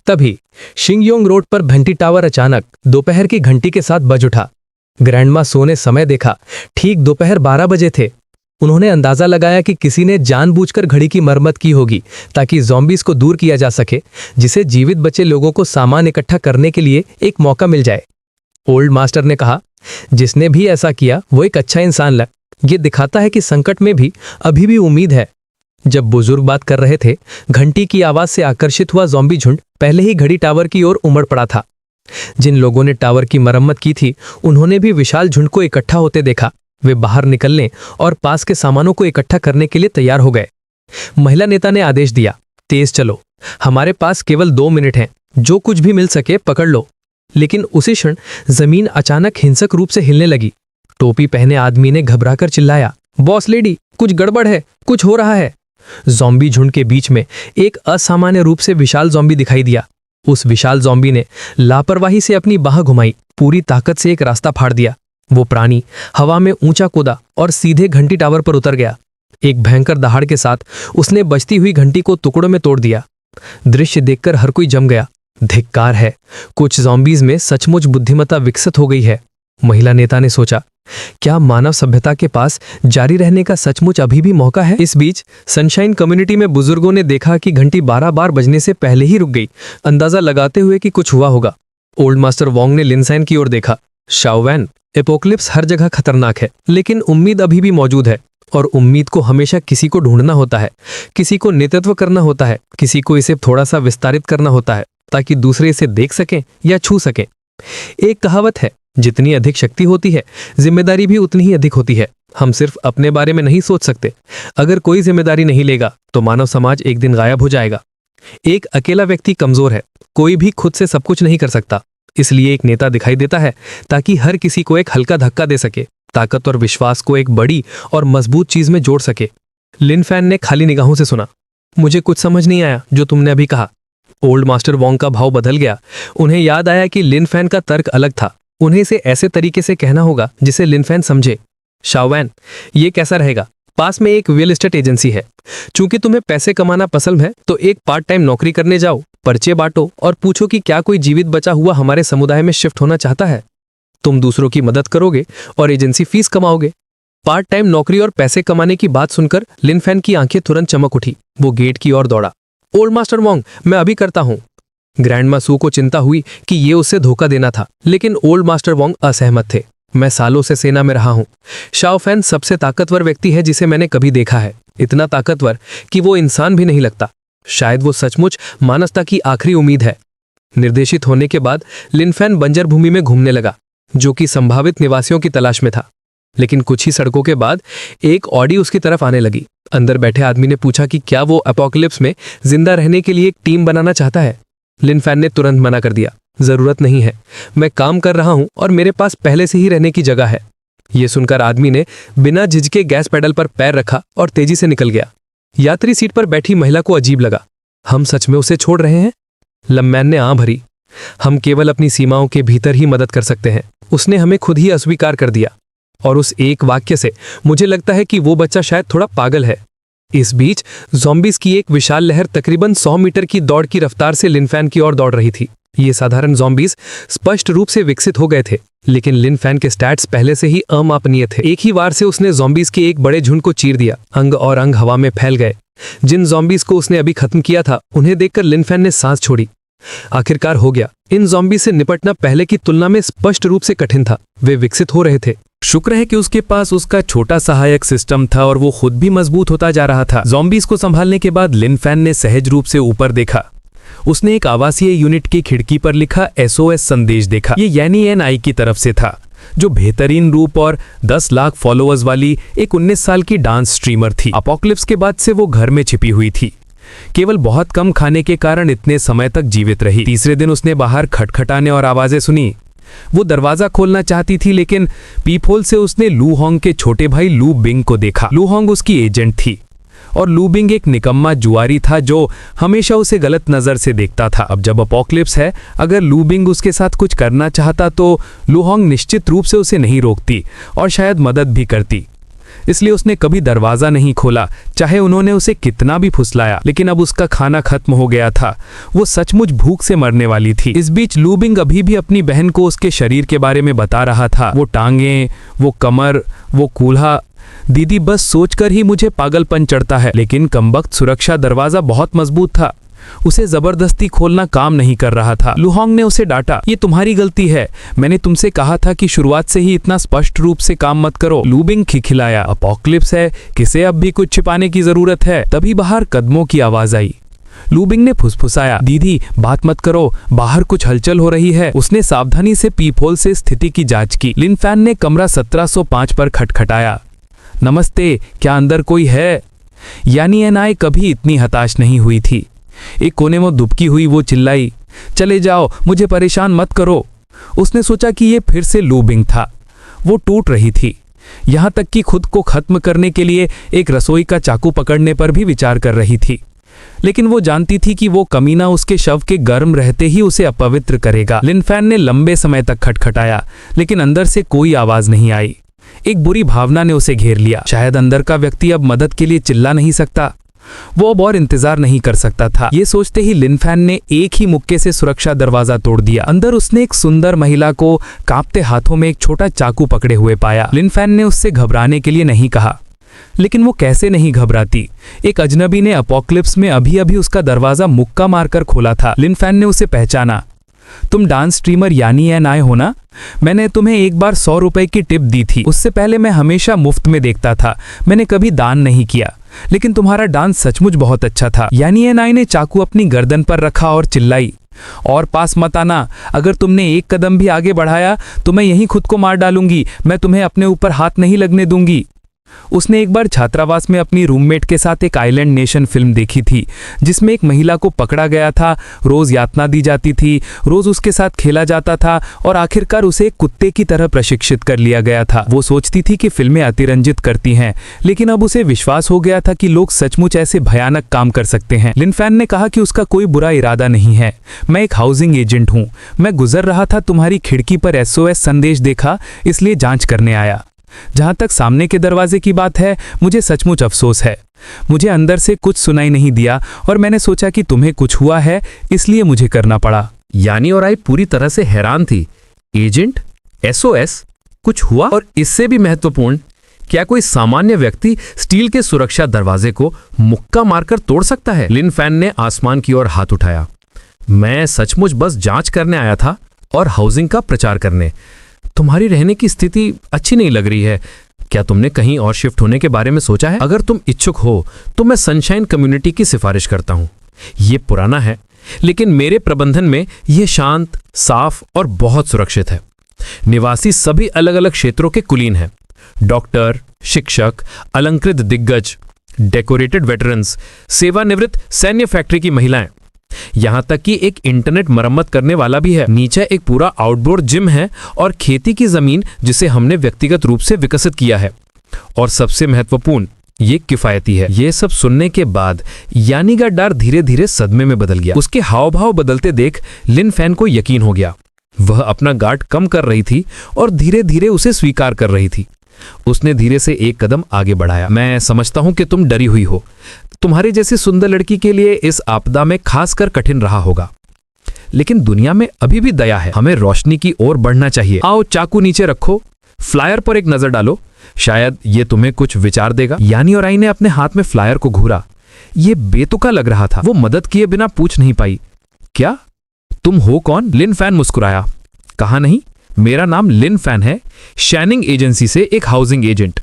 तभी शिंगयोंग रोड पर घंटी टावर अचानक दोपहर की घंटी के साथ बज उठा। ग्रैंडमा सो ने समय देखा, ठीक दोपहर 12 बजे थे। उन्होंने अंदाजा लगाया कि किसी ने जानबूझकर घड़ी की मरम्मत की होगी ताकि ज़ॉम्बीज़ को दूर किया जा सके, जिसे जीवित बचे लोगों को सामान इकट्ठा करने के लिए एक मौका मिल जाए। ओल्ड मास्टर ने कहा, जिसने भी ऐसा किया वो एक अच्छा इंसान लग। ये दिखाता है कि संकट में भी अभी भी उम्मीद है। जब बुजुर्ग बात कर रहे थे, घंटी की आवाज से आकर्षित हुआ ज़ॉम्बी झुंड पहले ही घड़ी टावर की ओर उमड़ पड़ा था। जिन लोगों ने टावर की मरम्मत की थी, उन्होंने भी विशाल झुंड को इकट्ठा होते देखा। वे बाहर निकलने और पास के सामानों को इकट्ठा करने के लिए तैयार हो गए। महिला नेता ने आदेश दिया, तेज चलो, हमारे पास केवल 2 मिनट हैं, जो कुछ भी मिल सके पकड़ लो। लेकिन उसी क्षण जमीन अचानक हिंसक रूप से हिलने लगी। टोपी पहने आदमी ने घबराकर चिल्लाया, बॉस लेडी, कुछ गड़बड़ है, कुछ हो रहा है। ज़ॉम्बी झुंड के बीच में एक असामान्य रूप से विशाल ज़ॉम्बी दिखाई दिया। उस विशाल ज़ॉम्बी ने लापरवाही से अपनी बाह घुमाई, पूरी ताकत से एक रास्ता फाड़ दिया। वो प्राणी हवा में ऊंचा कूदा और सीधे घंटी टावर पर उतर गया। एक भयंकर दहाड़ के साथ उसने बजती हुई घंटी को टुकड़ों में तोड़ दिया। दृश्य देखकर हर कोई जम गया। धिक्कार है, कुछ ज़ॉम्बीज़ में सचमुच बुद्धिमत्ता विकसित हो गई है। महिला नेता ने सोचा, क्या मानव सभ्यता के पास जारी रहने का सचमुच अभी भी मौका है? इस बीच सनशाइन कम्युनिटी में बुजुर्गों ने देखा कि घंटी 12 बार बजने से पहले ही रुक गई, अंदाजा लगाते हुए कि कुछ हुआ होगा। ओल्ड मास्टर वोंग ने लिनसैन की ओर देखा। शाओवैन, एपोक्लिप्स हर जगह खतरनाक है, लेकिन उम्मीद अभी भी मौजूद है, और उम्मीद को हमेशा किसी को ढूंढना होता है, किसी को नेतृत्व करना होता है, किसी को इसे थोड़ा सा विस्तारित करना होता है ताकि दूसरे इसे देख सकें या छू सकें। एक कहावत है, जितनी अधिक शक्ति होती है, जिम्मेदारी भी उतनी ही अधिक होती है। हम सिर्फ अपने बारे में नहीं सोच सकते। अगर कोई जिम्मेदारी नहीं लेगा तो मानव समाज एक दिन गायब हो जाएगा। एक अकेला व्यक्ति कमजोर है, कोई भी खुद से सब कुछ नहीं कर सकता। इसलिए एक नेता दिखाई देता है ताकि हर किसी को एक हल्का धक्का दे सके, ताकत और विश्वास को एक बड़ी और मजबूत चीज में जोड़ सके। लिन फैन ने खाली निगाहों से सुना। मुझे कुछ समझ नहीं आया जो तुमने अभी कहा। ओल्ड मास्टर वोंग का भाव बदल गया। उन्हें याद आया कि लिन फैन का तर्क अलग था। उन्हें इसे ऐसे तरीके से कहना होगा जिसे लिन फैन समझे। शाओवैन, ये कैसा रहेगा? पास में एक रियल एस्टेट एजेंसी है। चूंकि तुम्हें पैसे कमाना पसंद है तो एक पार्ट टाइम नौकरी करने जाओ, पर्चे बांटो और पूछो कि क्या कोई जीवित बचा हुआ हमारे समुदाय में शिफ्ट होना चाहता है। तुम दूसरों की मदद करोगे और एजेंसी फीस कमाओगे। पार्ट टाइम नौकरी और पैसे कमाने की बात सुनकर लिन फैन की आंखें तुरंत चमक उठी। वो गेट की ओर दौड़ा। ओल्ड मास्टर वोंग, मैं अभी करता हूं। ग्रैंडमा सू को चिंता हुई कि ये उसे धोखा देना था, लेकिन ओल्ड मास्टर वोंग असहमत थे। मैं सालों से सेना में रहा हूं। शाओफैन सबसे ताकतवर व्यक्ति है जिसे मैंने कभी देखा है, इतना ताकतवर कि वो इंसान भी नहीं लगता। शायद वो सचमुच मानवता की आखिरी उम्मीद है। निर्देशित होने के बाद लिन फैन बंजर भूमि में घूमने लगा, जो कि संभावित निवासियों की तलाश में था। लेकिन कुछ ही सड़कों के बाद एक ऑडी उसकी तरफ आने लगी। अंदर बैठे आदमी ने पूछा कि क्या वो अपोकलिप्स में जिंदा रहने के लिए एक टीम बनाना चाहता है। लिन फैन ने तुरंत मना कर दिया, जरूरत नहीं है, मैं काम कर रहा हूं और मेरे पास पहले से ही रहने की जगह है। ये सुनकर आदमी ने बिना झिझके गैस पेडल पर पैर रखा और तेजी से निकल गया। यात्री सीट पर बैठी महिला को अजीब लगा, हम सच में उसे छोड़ रहे हैं? लम्बैन ने आं भरी, हम केवल अपनी सीमाओं के भीतर ही मदद कर सकते हैं। उसने हमें खुद ही अस्वीकार कर दिया, और उस एक वाक्य से मुझे लगता है कि वो बच्चा शायद थोड़ा पागल है। इस बीच ज़ॉम्बीज़ की एक विशाल लहर तकरीबन 100 मीटर की दौड़ की रफ्तार से लिन फैन की ओर दौड़ रही थी। ये साधारण ज़ॉम्बीज़ स्पष्ट रूप से विकसित हो गए थे, लेकिन लिन फैन के स्टैट्स पहले से ही अमापनीय थे। एक ही वार से उसने ज़ॉम्बीज़ के एक बड़े झुंड को चीर दिया। अंग और अंग हवा में फैल गए। जिन ज़ॉम्बीज़ को उसने अभी खत्म किया था, उन्हें देखकर लिन फैन ने सांस छोड़ी। आखिरकार हो गया। इन ज़ॉम्बी से निपटना पहले की तुलना में स्पष्ट रूप से कठिन था। वे विकसित हो रहे थे। शुक्र है कि उसके पास उसका छोटा सहायक सिस्टम था और वो खुद भी मजबूत होता जा रहा था। ज़ॉम्बीज़ को संभालने के बाद लिन फैन ने सहज रूप से ऊपर देखा। उसने एक आवासीय यूनिट की खिड़की पर लिखा SOS संदेश देखा। ये यानी की तरफ से था, जो बेहतरीन रूप और 10 लाख फॉलोअर्स वाली एक 19 साल की डांस स्ट्रीमर थी। अपोकलिप्स के बाद से वो घर में छिपी हुई थी। केवल बहुत कम खाने के कारण इतने समय तक जीवित रही। तीसरे दिन उसने बाहर खटखटाने और आवाजें सुनी। वो दरवाजा खोलना चाहती थी, लेकिन पीपहोल से उसने लू होंग के छोटे भाई लू बिंग को देखा। लू होंग उसकी एजेंट थी और लू बिंग एक निकम्मा जुआरी था जो हमेशा उसे गलत नजर से देखता था। अब जब अपोकलिप्स है, अगर लू बिंग उसके साथ कुछ करना चाहता तो लू होंग निश्चित रूप से उसे नहीं रोकती और शायद मदद भी करती। इसलिए उसने कभी दरवाजा नहीं खोला, चाहे उन्होंने उसे कितना भी फुसलाया। लेकिन अब उसका खाना खत्म हो गया था। वो सचमुच भूख से मरने वाली थी। इस बीच लू बिंग अभी भी अपनी बहन को उसके शरीर के बारे में बता रहा था। वो टांगें, वो कमर, वो कूल्हा। दीदी, बस सोचकर ही मुझे पागलपन चढ़ता है। लेकिन कमबख्त सुरक्षा दरवाजा बहुत मजबूत था। उसे जबरदस्ती खोलना काम नहीं कर रहा था। लू होंग ने उसे डांटा, ये तुम्हारी गलती है। मैंने तुमसे कहा था कि शुरुआत से ही इतना स्पष्ट रूप से काम मत करो। लू बिंग खिखिलाया, अपोकलिप्स है, किसे अब भी कुछ छिपाने की जरूरत है। तभी बाहर कदमों की आवाज आई। लू बिंग ने फुसफुसाया, दीदी बात मत करो, बाहर कुछ हलचल हो रही है। उसने सावधानी से पीपहोल से स्थिति की जांच की। लिन फैन ने कमरा 1705 पर खटखटाया। नमस्ते, क्या अंदर कोई है? यानी कभी इतनी हताश नहीं हुई थी। एक कोने में दुबकी हुई वो चिल्लाई, चले जाओ, मुझे परेशान मत करो। उसने सोचा कि ये फिर से लू बिंग था। वो टूट रही थी, यहाँ तक कि खुद को खत्म करने के लिए एक रसोई का चाकू पकड़ने पर भी विचार कर रही थी। लेकिन वो जानती थी कि वो कमीना उसके शव के गर्म रहते ही उसे अपवित्र करेगा। लिन फैन ने लंबे समय तक खटखटाया, लेकिन अंदर से कोई आवाज नहीं आई। एक बुरी भावना ने उसे घेर लिया। शायद अंदर का व्यक्ति अब मदद के लिए चिल्ला नहीं सकता। वो अब और इंतजार नहीं कर सकता था। ये सोचते ही लिन फैन ने एक ही मुक्के से सुरक्षा दरवाजा तोड़ दिया। अंदर उसने एक सुंदर महिला को कांपते हाथों में एक छोटा चाकू पकड़े हुए पाया। लिन फैन ने उससे घबराने के लिए नहीं कहा, लेकिन वो कैसे नहीं घबराती। एक अजनबी ने अपोकलिप्स में अभी अभी उसका दरवाजा मुक्का मारकर खोला था। लिन फैन ने उसे पहचाना। तुम डांस स्ट्रीमर यानी हो ना? मैंने तुम्हें एक बार 100 रुपए की टिप दी थी। उससे पहले मैं हमेशा मुफ्त में देखता था, मैंने कभी दान नहीं किया। लेकिन तुम्हारा डांस सचमुच बहुत अच्छा था। यानी ने चाकू अपनी गर्दन पर रखा और चिल्लाई, और पास मत आना। अगर तुमने एक कदम भी आगे बढ़ाया तो मैं यहीं खुद को मार डालूंगी। मैं तुम्हें अपने ऊपर हाथ नहीं लगने दूंगी। उसने एक बार छात्रावास में अपनी रूममेट के साथ एक आइलैंड नेशन फिल्म देखी थी, जिसमें एक महिला को पकड़ा गया था, रोज यातना दी जाती थी, रोज उसके साथ खेला जाता था और आखिरकार उसे एक कुत्ते की तरह प्रशिक्षित कर लिया गया था। वो सोचती थी कि फिल्में अतिरंजित करती हैं, लेकिन अब उसे विश्वास हो गया था कि लोग सचमुच ऐसे भयानक काम कर सकते हैं। लिन फैन ने कहा कि उसका कोई बुरा इरादा नहीं है। मैं एक हाउसिंग एजेंट हूँ। मैं गुजर रहा था, तुम्हारी खिड़की पर SOS संदेश देखा, इसलिए जांच करने आया। जहां तक सामने के दरवाजे की बात है, मुझे सचमुच अफसोस है। मुझे अंदर से कुछ सुनाई नहीं दिया और मैंने सोचा कि तुम्हें कुछ हुआ है, इसलिए मुझे करना पड़ा। यानी और आई पूरी तरह से हैरान थी। एजेंट, SOS, कुछ हुआ? और इससे भी महत्वपूर्ण, क्या कोई सामान्य व्यक्ति स्टील के सुरक्षा दरवाजे को मुक्का मारकर तोड़ सकता है? लिन फैन ने आसमान की ओर हाथ उठाया। मैं सचमुच बस जांच करने आया था और हाउसिंग का प्रचार करने। तुम्हारी रहने की स्थिति अच्छी नहीं लग रही है। क्या तुमने कहीं और शिफ्ट होने के बारे में सोचा है? अगर तुम इच्छुक हो तो मैं सनशाइन कम्युनिटी की सिफारिश करता हूँ। ये पुराना है, लेकिन मेरे प्रबंधन में यह शांत, साफ और बहुत सुरक्षित है। निवासी सभी अलग अलग क्षेत्रों के कुलीन हैं। डॉक्टर, शिक्षक, अलंकृत दिग्गज, डेकोरेटेड वेटरन्स, सेवानिवृत्त सैन्य फैक्ट्री की महिलाएं, यहां तक कि एक इंटरनेट मरम्मत करने वाला भी है। नीचे एक पूरा आउटडोर जिम है और खेती की जमीन जिसे हमने व्यक्तिगत रूप से विकसित किया है। और सबसे महत्वपूर्ण, ये किफायती है। ये सब सुनने के बाद यानी का डर धीरे धीरे सदमे में बदल गया। उसके हाव भाव बदलते देख लिन फैन को यकीन हो गया। वह अपना गार्ड कम कर रही थी और धीरे धीरे उसे स्वीकार कर रही थी। उसने धीरे से एक कदम आगे बढ़ाया। मैं समझता हूं कि तुम डरी हुई हो। तुम्हारी जैसी सुंदर लड़की के लिए इस आपदा में खासकर कठिन रहा होगा, लेकिन दुनिया में अभी भी दया है। हमें रोशनी की ओर बढ़ना चाहिए। आओ, चाकू नीचे रखो, फ्लायर पर एक नजर डालो, शायद ये तुम्हें कुछ विचार देगा। यानी और आई ने अपने हाथ में फ्लायर को घूरा। ये बेतुका लग रहा था। वो मदद किए बिना पूछ नहीं पाई, क्या तुम हो कौन? लिन फैन मुस्कुराया। कहा नहीं, मेरा नाम लिन फैन है, शैनिंग एजेंसी से एक हाउसिंग एजेंट।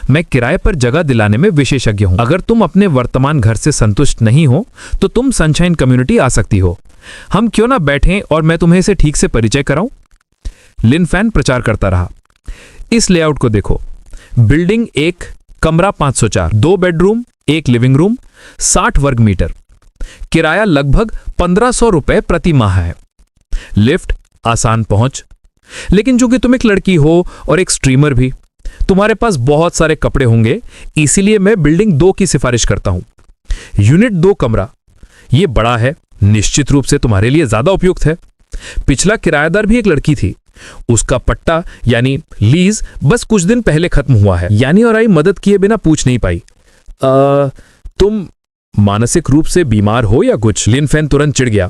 मैं किराए पर जगह दिलाने में विशेषज्ञ हूं। अगर तुम अपने वर्तमान घर से संतुष्ट नहीं हो तो तुम सनशाइन कम्युनिटी आ सकती हो। हम क्यों ना बैठें और मैं तुम्हें इसे ठीक से परिचय कराऊं? लिन फैन प्रचार करता रहा। इस लेआउट को देखो। बिल्डिंग 1, कमरा 504, 2 बेडरूम, 1 लिविंग रूम, 60 वर्ग मीटर। किराया लगभग 1500 रुपए प्रति माह है। लिफ्ट, आसान पहुंच। लेकिन चूंकि तुम एक लड़की हो और एक स्ट्रीमर भी, तुम्हारे पास बहुत सारे कपड़े होंगे, इसीलिए मैं बिल्डिंग 2 की सिफारिश करता हूं। यूनिट 2 कमरा, यह बड़ा है, निश्चित रूप से तुम्हारे लिए ज्यादा उपयुक्त है। पिछला किराएदार भी एक लड़की थी। उसका पट्टा यानी लीज बस कुछ दिन पहले खत्म हुआ है। यानी और आई मदद किए बिना पूछ नहीं पाई, तुम मानसिक रूप से बीमार हो या कुछ? लिन फैन तुरंत चिढ़ गया।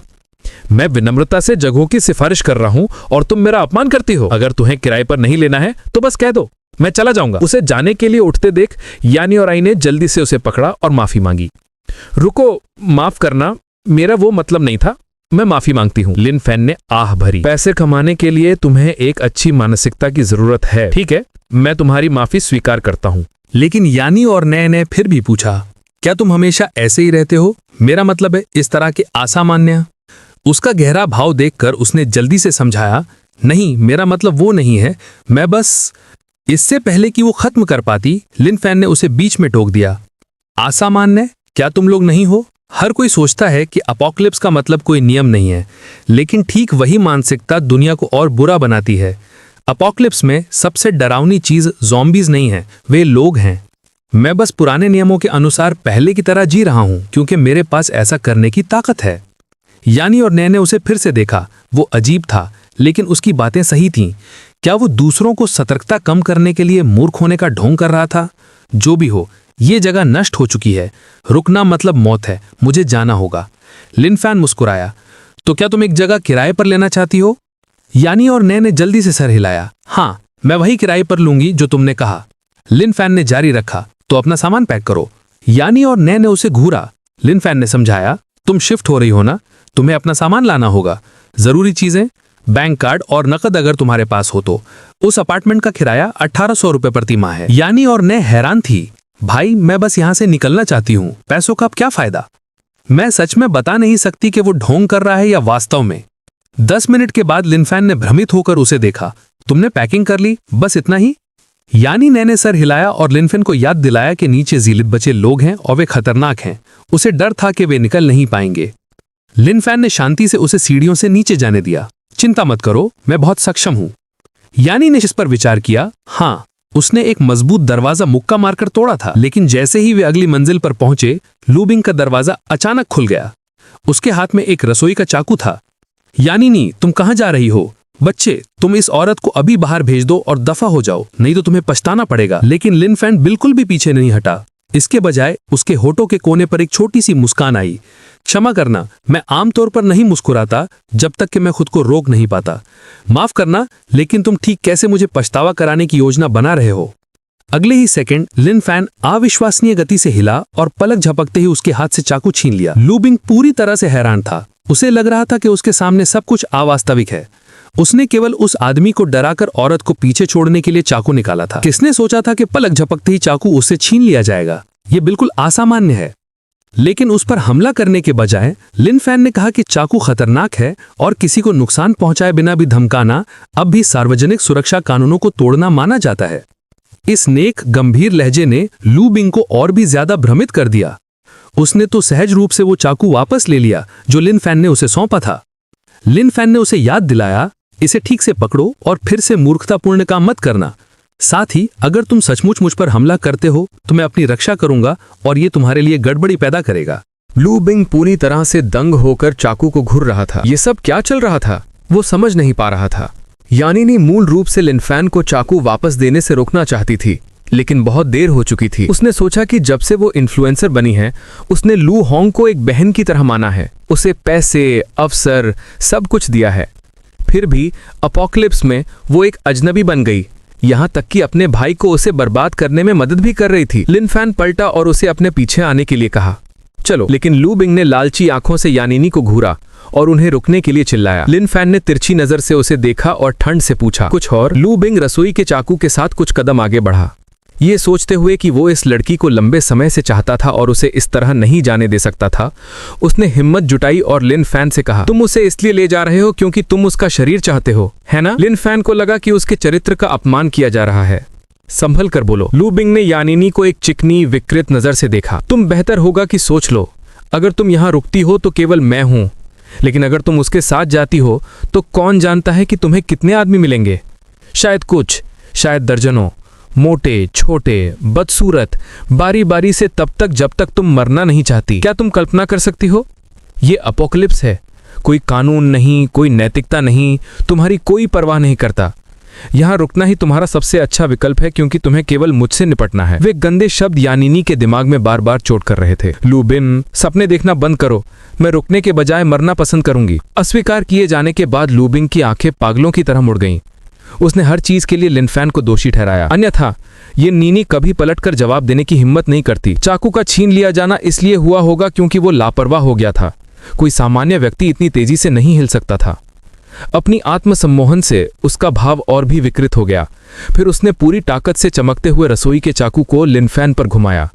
मैं विनम्रता से जगहों की सिफारिश कर रहा हूं और तुम मेरा अपमान करती हो। अगर तुम्हें किराए पर नहीं लेना है तो बस कह दो, मैं चला जाऊंगा। उसे जाने के लिए उठते देख यानी और आई ने जल्दी से उसे पकड़ा और माफी मांगी। रुको, माफ करना, मेरा वो मतलब नहीं था, मैं माफी मांगती हूं। लिन फैन ने आह भरी। पैसे कमाने के लिए तुम्हें एक अच्छी मानसिकता की जरूरत है। ठीक है, मैं तुम्हारी माफी स्वीकार करता हूं। लेकिन यानी और नए ने फिर भी पूछा, क्या तुम हमेशा ऐसे ही रहते हो? मेरा मतलब है इस तरह के असामान्य। उसका गहरा भाव देखकर उसने जल्दी से समझाया, नहीं, मेरा मतलब वो नहीं है, मैं बस। इससे पहले कि वो खत्म कर पाती, लिन फैन ने उसे बीच में टोक दिया। असामान्य? क्या तुम लोग नहीं हो? हर कोई सोचता है कि अपोकलिप्स का मतलब कोई नियम नहीं है, लेकिन ठीक वही मानसिकता दुनिया को और बुरा बनाती है। अपोकलिप्स में सबसे डरावनी चीज ज़ॉम्बीज नहीं है, वे लोग हैं। मैं बस पुराने नियमों के अनुसार पहले की तरह जी रहा हूं क्योंकि मेरे पास ऐसा करने की ताकत है। यानी और नए ने उसे फिर से देखा। वो अजीब था, लेकिन उसकी बातें सही थीं। क्या वो दूसरों को सतर्कता कम करने के लिए मूर्ख होने का ढोंग कर रहा था? जो भी हो, ये जगह नष्ट हो चुकी है। रुकना मतलब मौत है, मुझे जाना होगा। लिन फैन मुस्कुराया। तो क्या तुम एक जगह किराए पर लेना चाहती हो? यानी और नए ने जल्दी से सर हिलाया। हाँ, मैं वही किराए पर लूंगी जो तुमने कहा। लिन फैन ने जारी रखा, तो अपना सामान पैक करो। यानी और नए ने उसे घूरा। लिन फैन ने समझाया, तुम शिफ्ट हो रही हो ना, तुम्हें अपना सामान लाना होगा, जरूरी चीजें, बैंक कार्ड और नकद अगर तुम्हारे पास हो तो। उस अपार्टमेंट का किराया 1800 रुपए प्रति माह है। यानी और नए हैरान थी। भाई, मैं बस यहां से निकलना चाहती हूं, पैसों का अब क्या फायदा? मैं सच में बता नहीं सकती कि वो ढोंग कर रहा है या वास्तव में। 10 मिनट के बाद लिन फैन ने भ्रमित होकर उसे देखा। तुमने पैकिंग कर ली, बस इतना ही? यानी नए ने सर हिलाया और लिन फैन को याद दिलाया कि नीचे जीवित बचे लोग हैं और वे खतरनाक हैं। उसे डर था कि वे निकल नहीं पाएंगे। लिन फैन ने शांति से उसे सीढ़ियों से नीचे जाने दिया। चिंता मत करो, मैं बहुत सक्षम हूं। यानी ने इस पर विचार किया। हाँ, उसने एक मजबूत दरवाजा मुक्का मारकर तोड़ा था, लेकिन जैसे ही वे अगली मंजिल पर पहुंचे, लूबिंग का दरवाजा अचानक खुल गया। उसके हाथ में एक रसोई का चाकू था। यानी नी, तुम कहां जा रही हो? बच्चे, तुम इस औरत को अभी बाहर भेज दो और दफा हो जाओ, नहीं तो तुम्हें पछताना पड़ेगा। लेकिन लिन फैन बिल्कुल भी पीछे नहीं हटा। इसके बजाय उसके होठों के कोने पर एक छोटी सी मुस्कान आई। क्षमा करना, मैं आमतौर पर नहीं मुस्कुराता जब तक कि मैं खुद को रोक नहीं पाता। माफ करना, लेकिन तुम ठीक कैसे मुझे पछतावा कराने की योजना बना रहे हो? अगले ही सेकंड लिन फैन अविश्वसनीय गति से हिला और पलक झपकते ही उसके हाथ से चाकू छीन लिया। लूबिंग पूरी तरह से हैरान था। उसे लग रहा था कि उसके सामने सब कुछ अवास्तविक है। उसने केवल उस आदमी को डराकर औरत को पीछे छोड़ने के लिए चाकू निकाला था। किसने सोचा था कि पलक झपकते ही चाकू उससे छीन लिया जाएगा? यह बिल्कुल असामान्य है। लेकिन उस पर हमला करने के बजाय लिन फैन ने कहा कि चाकू खतरनाक है और किसी को नुकसान पहुंचाए बिना भी धमकाना अब भी सार्वजनिक सुरक्षा कानूनों को तोड़ना माना जाता है। इस नेक गंभीर लहजे ने लू बिंग को और भी ज्यादा भ्रमित कर दिया। उसने तो सहज रूप से वो चाकू वापस ले लिया जो लिन फैन ने उसे सौंपा था। लिन फैन ने उसे याद दिलाया, इसे ठीक से पकड़ो और फिर से मूर्खतापूर्ण काम मत करना। साथ ही अगर तुम सचमुच मुझ पर हमला करते हो तो मैं अपनी रक्षा करूंगा और ये तुम्हारे लिए गड़बड़ी पैदा करेगा। लू बिंग पूरी तरह से दंग होकर चाकू को घूर रहा था। ये सब क्या चल रहा था वो समझ नहीं पा रहा था। यानिनी मूल रूप से लिन फैन को चाकू वापस देने से रोकना चाहती थी, लेकिन बहुत देर हो चुकी थी। उसने सोचा कि जब से वो इन्फ्लुएंसर बनी है उसने लू होंग को एक बहन की तरह माना है, उसे पैसे, अवसर सब कुछ दिया है। फिर भी अपोकलिप्स में वो एक अजनबी बन गई, यहाँ तक कि अपने भाई को उसे बर्बाद करने में मदद भी कर रही थी। लिन फैन पलटा और उसे अपने पीछे आने के लिए कहा, चलो। लेकिन लू बिंग ने लालची आंखों से यानिनी को घूरा और उन्हें रुकने के लिए चिल्लाया। लिन फैन ने तिरछी नजर से उसे देखा और ठंड से पूछा कुछ और। लू बिंग रसोई के चाकू के साथ कुछ कदम आगे बढ़ा, ये सोचते हुए कि वो इस लड़की को लंबे समय से चाहता था और उसे इस तरह नहीं जाने दे सकता था। उसने हिम्मत जुटाई और लिन फैन से कहा, तुम उसे इसलिए ले जा रहे हो क्योंकि तुम उसका शरीर चाहते हो, है ना? लिन फैन को लगा कि उसके चरित्र का अपमान किया जा रहा है। संभल कर बोलो। लू बिंग ने यानिनी को एक चिकनी विकृत नजर से देखा। तुम बेहतर होगा कि सोच लो, अगर तुम यहाँ रुकती हो तो केवल मैं हूं, लेकिन अगर तुम उसके साथ जाती हो तो कौन जानता है कि तुम्हें कितने आदमी मिलेंगे? शायद कुछ, शायद दर्जनों, मोटे, छोटे, बदसूरत, बारी बारी से, तब तक जब तक तुम मरना नहीं चाहती। क्या तुम कल्पना कर सकती हो? ये अपोकलिप्स है, कोई कानून नहीं, कोई नैतिकता नहीं, तुम्हारी कोई परवाह नहीं करता। यहाँ रुकना ही तुम्हारा सबसे अच्छा विकल्प है क्योंकि तुम्हें केवल मुझसे निपटना है। वे गंदे शब्द यानिनी के दिमाग में बार बार चोट कर रहे थे। लू बिंग, सपने देखना बंद करो, मैं रुकने के बजाय मरना पसंद करूंगी। अस्वीकार किए जाने के बाद लू बिंग की आंखें पागलों की तरह मुड़ गईं। उसने हर चीज के लिए लिन फैन को दोषी ठहराया, अन्यथा ये नीनी कभी पलटकर जवाब देने की हिम्मत नहीं करती। चाकू का छीन लिया जाना इसलिए हुआ होगा क्योंकि वो लापरवाह हो गया था। कोई सामान्य व्यक्ति इतनी तेजी से नहीं हिल सकता था। अपनी आत्मसम्मोहन से उसका भाव और भी विकृत हो गया। फिर उसने पूरी ताकत से चमकते हुए रसोई के चाकू को लिन फैन पर घुमाया।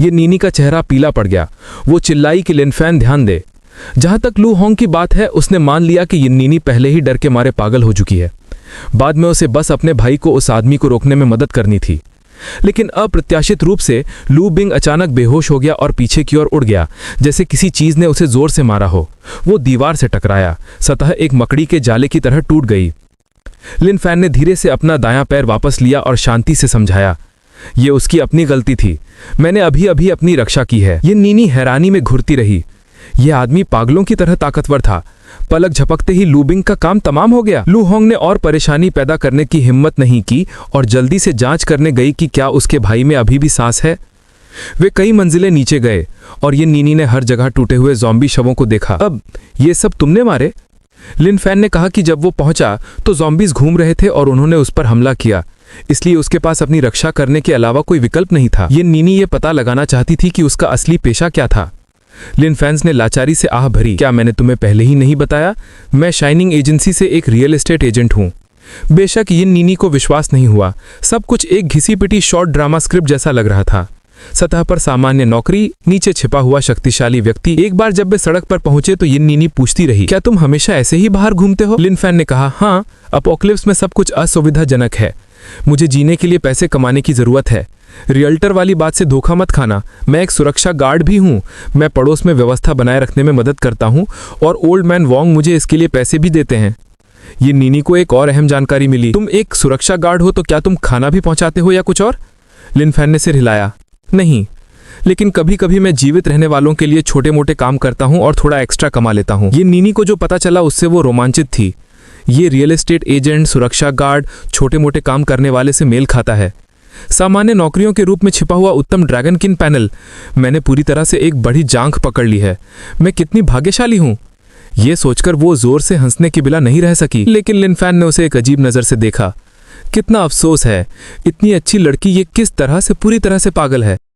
ये नीनी का चेहरा पीला पड़ गया। वो चिल्लाई कि लिन फैन ध्यान दे। जहां तक लू होंग की बात है, उसने मान लिया कि ये नीनी पहले ही डर के मारे पागल हो चुकी है। बाद में उसे बस अपने भाई को उस आदमी को रोकने में मदद करनी थी। लेकिन अप्रत्याशित रूप से लू बिंग अचानक बेहोश हो गया और पीछे की ओर उड़ गया, जैसे किसी चीज ने उसे जोर से मारा हो। वो दीवार से टकराया, सतह एक मकड़ी के जाले की तरह टूट गई। लिन फैन ने धीरे से अपना दायां पैर वापस लिया और शांति से समझाया, ये उसकी अपनी गलती थी, मैंने अभी अभी अपनी रक्षा की है। ये नीनी हैरानी में घुरती रही। यह आदमी पागलों की तरह ताकतवर था। पलक झपकते ही लू बिंग का काम तमाम हो गया। लू होंग ने और परेशानी पैदा करने की हिम्मत नहीं की और जल्दी से जांच करने गई कि क्या उसके भाई में अभी भी सांस है। वे कई मंजिलें नीचे गए और ये नीनी ने हर जगह टूटे हुए ज़ॉम्बी शवों को देखा। अब ये सब तुमने मारे? लिन फैन ने कहा कि जब वो पहुंचा तो ज़ॉम्बीज घूम रहे थे और उन्होंने उस पर हमला किया, इसलिए उसके पास अपनी रक्षा करने के अलावा कोई विकल्प नहीं था। ये नीनी ये पता लगाना चाहती थी कि उसका असली पेशा क्या था। लिन फैंस ने लाचारी से आह भरी, क्या मैंने तुम्हें पहले ही नहीं बताया? मैं शाइनिंग एजेंसी से एक रियल एस्टेट एजेंट हूँ। बेशक ये नीनी को विश्वास नहीं हुआ। सब कुछ एक घिसी पिटी शॉर्ट ड्रामा स्क्रिप्ट जैसा लग रहा था। सतह पर सामान्य नौकरी, नीचे छिपा हुआ शक्तिशाली व्यक्ति। एक बार जब वे सड़क पर पहुंचे तो ये नीनी पूछती रही, क्या तुम हमेशा ऐसे ही बाहर घूमते हो? लिन फैन ने कहा, हाँ, अपोकलिप्स में सब कुछ असुविधाजनक है। मुझे जीने के लिए पैसे कमाने की जरूरत है। रियल्टर वाली बात से धोखा मत खाना, मैं एक सुरक्षा गार्ड भी हूँ। मैं पड़ोस में व्यवस्था बनाए रखने में मदद करता हूँ और ओल्ड मैन वोंग मुझे इसके लिए पैसे भी देते हैं। ये नीनी को एक और अहम जानकारी मिली। तुम एक सुरक्षा गार्ड हो तो क्या तुम खाना भी पहुंचाते हो या कुछ और? लिन फैन ने सिर हिलाया, नहीं, लेकिन कभी कभी मैं जीवित रहने वालों के लिए छोटे मोटे काम करता हूँ और थोड़ा एक्स्ट्रा कमा लेता हूँ। ये नीनी को जो पता चला उससे वो रोमांचित थी। ये रियल एस्टेट एजेंट, सुरक्षा गार्ड, छोटे मोटे काम करने वाले से मेल खाता है। सामान्य नौकरियों के रूप में छिपा हुआ उत्तम ड्रैगन किन पैनल। मैंने पूरी तरह से एक बड़ी जांघ पकड़ ली है। मैं कितनी भाग्यशाली हूँ। ये सोचकर वो जोर से हंसने के बिना नहीं रह सकी। लेकिन लिन फैन ने उसे एक अजीब नजर से देखा। कितना अफसोस है, इतनी अच्छी लड़की ये किस तरह से पूरी तरह से पागल है।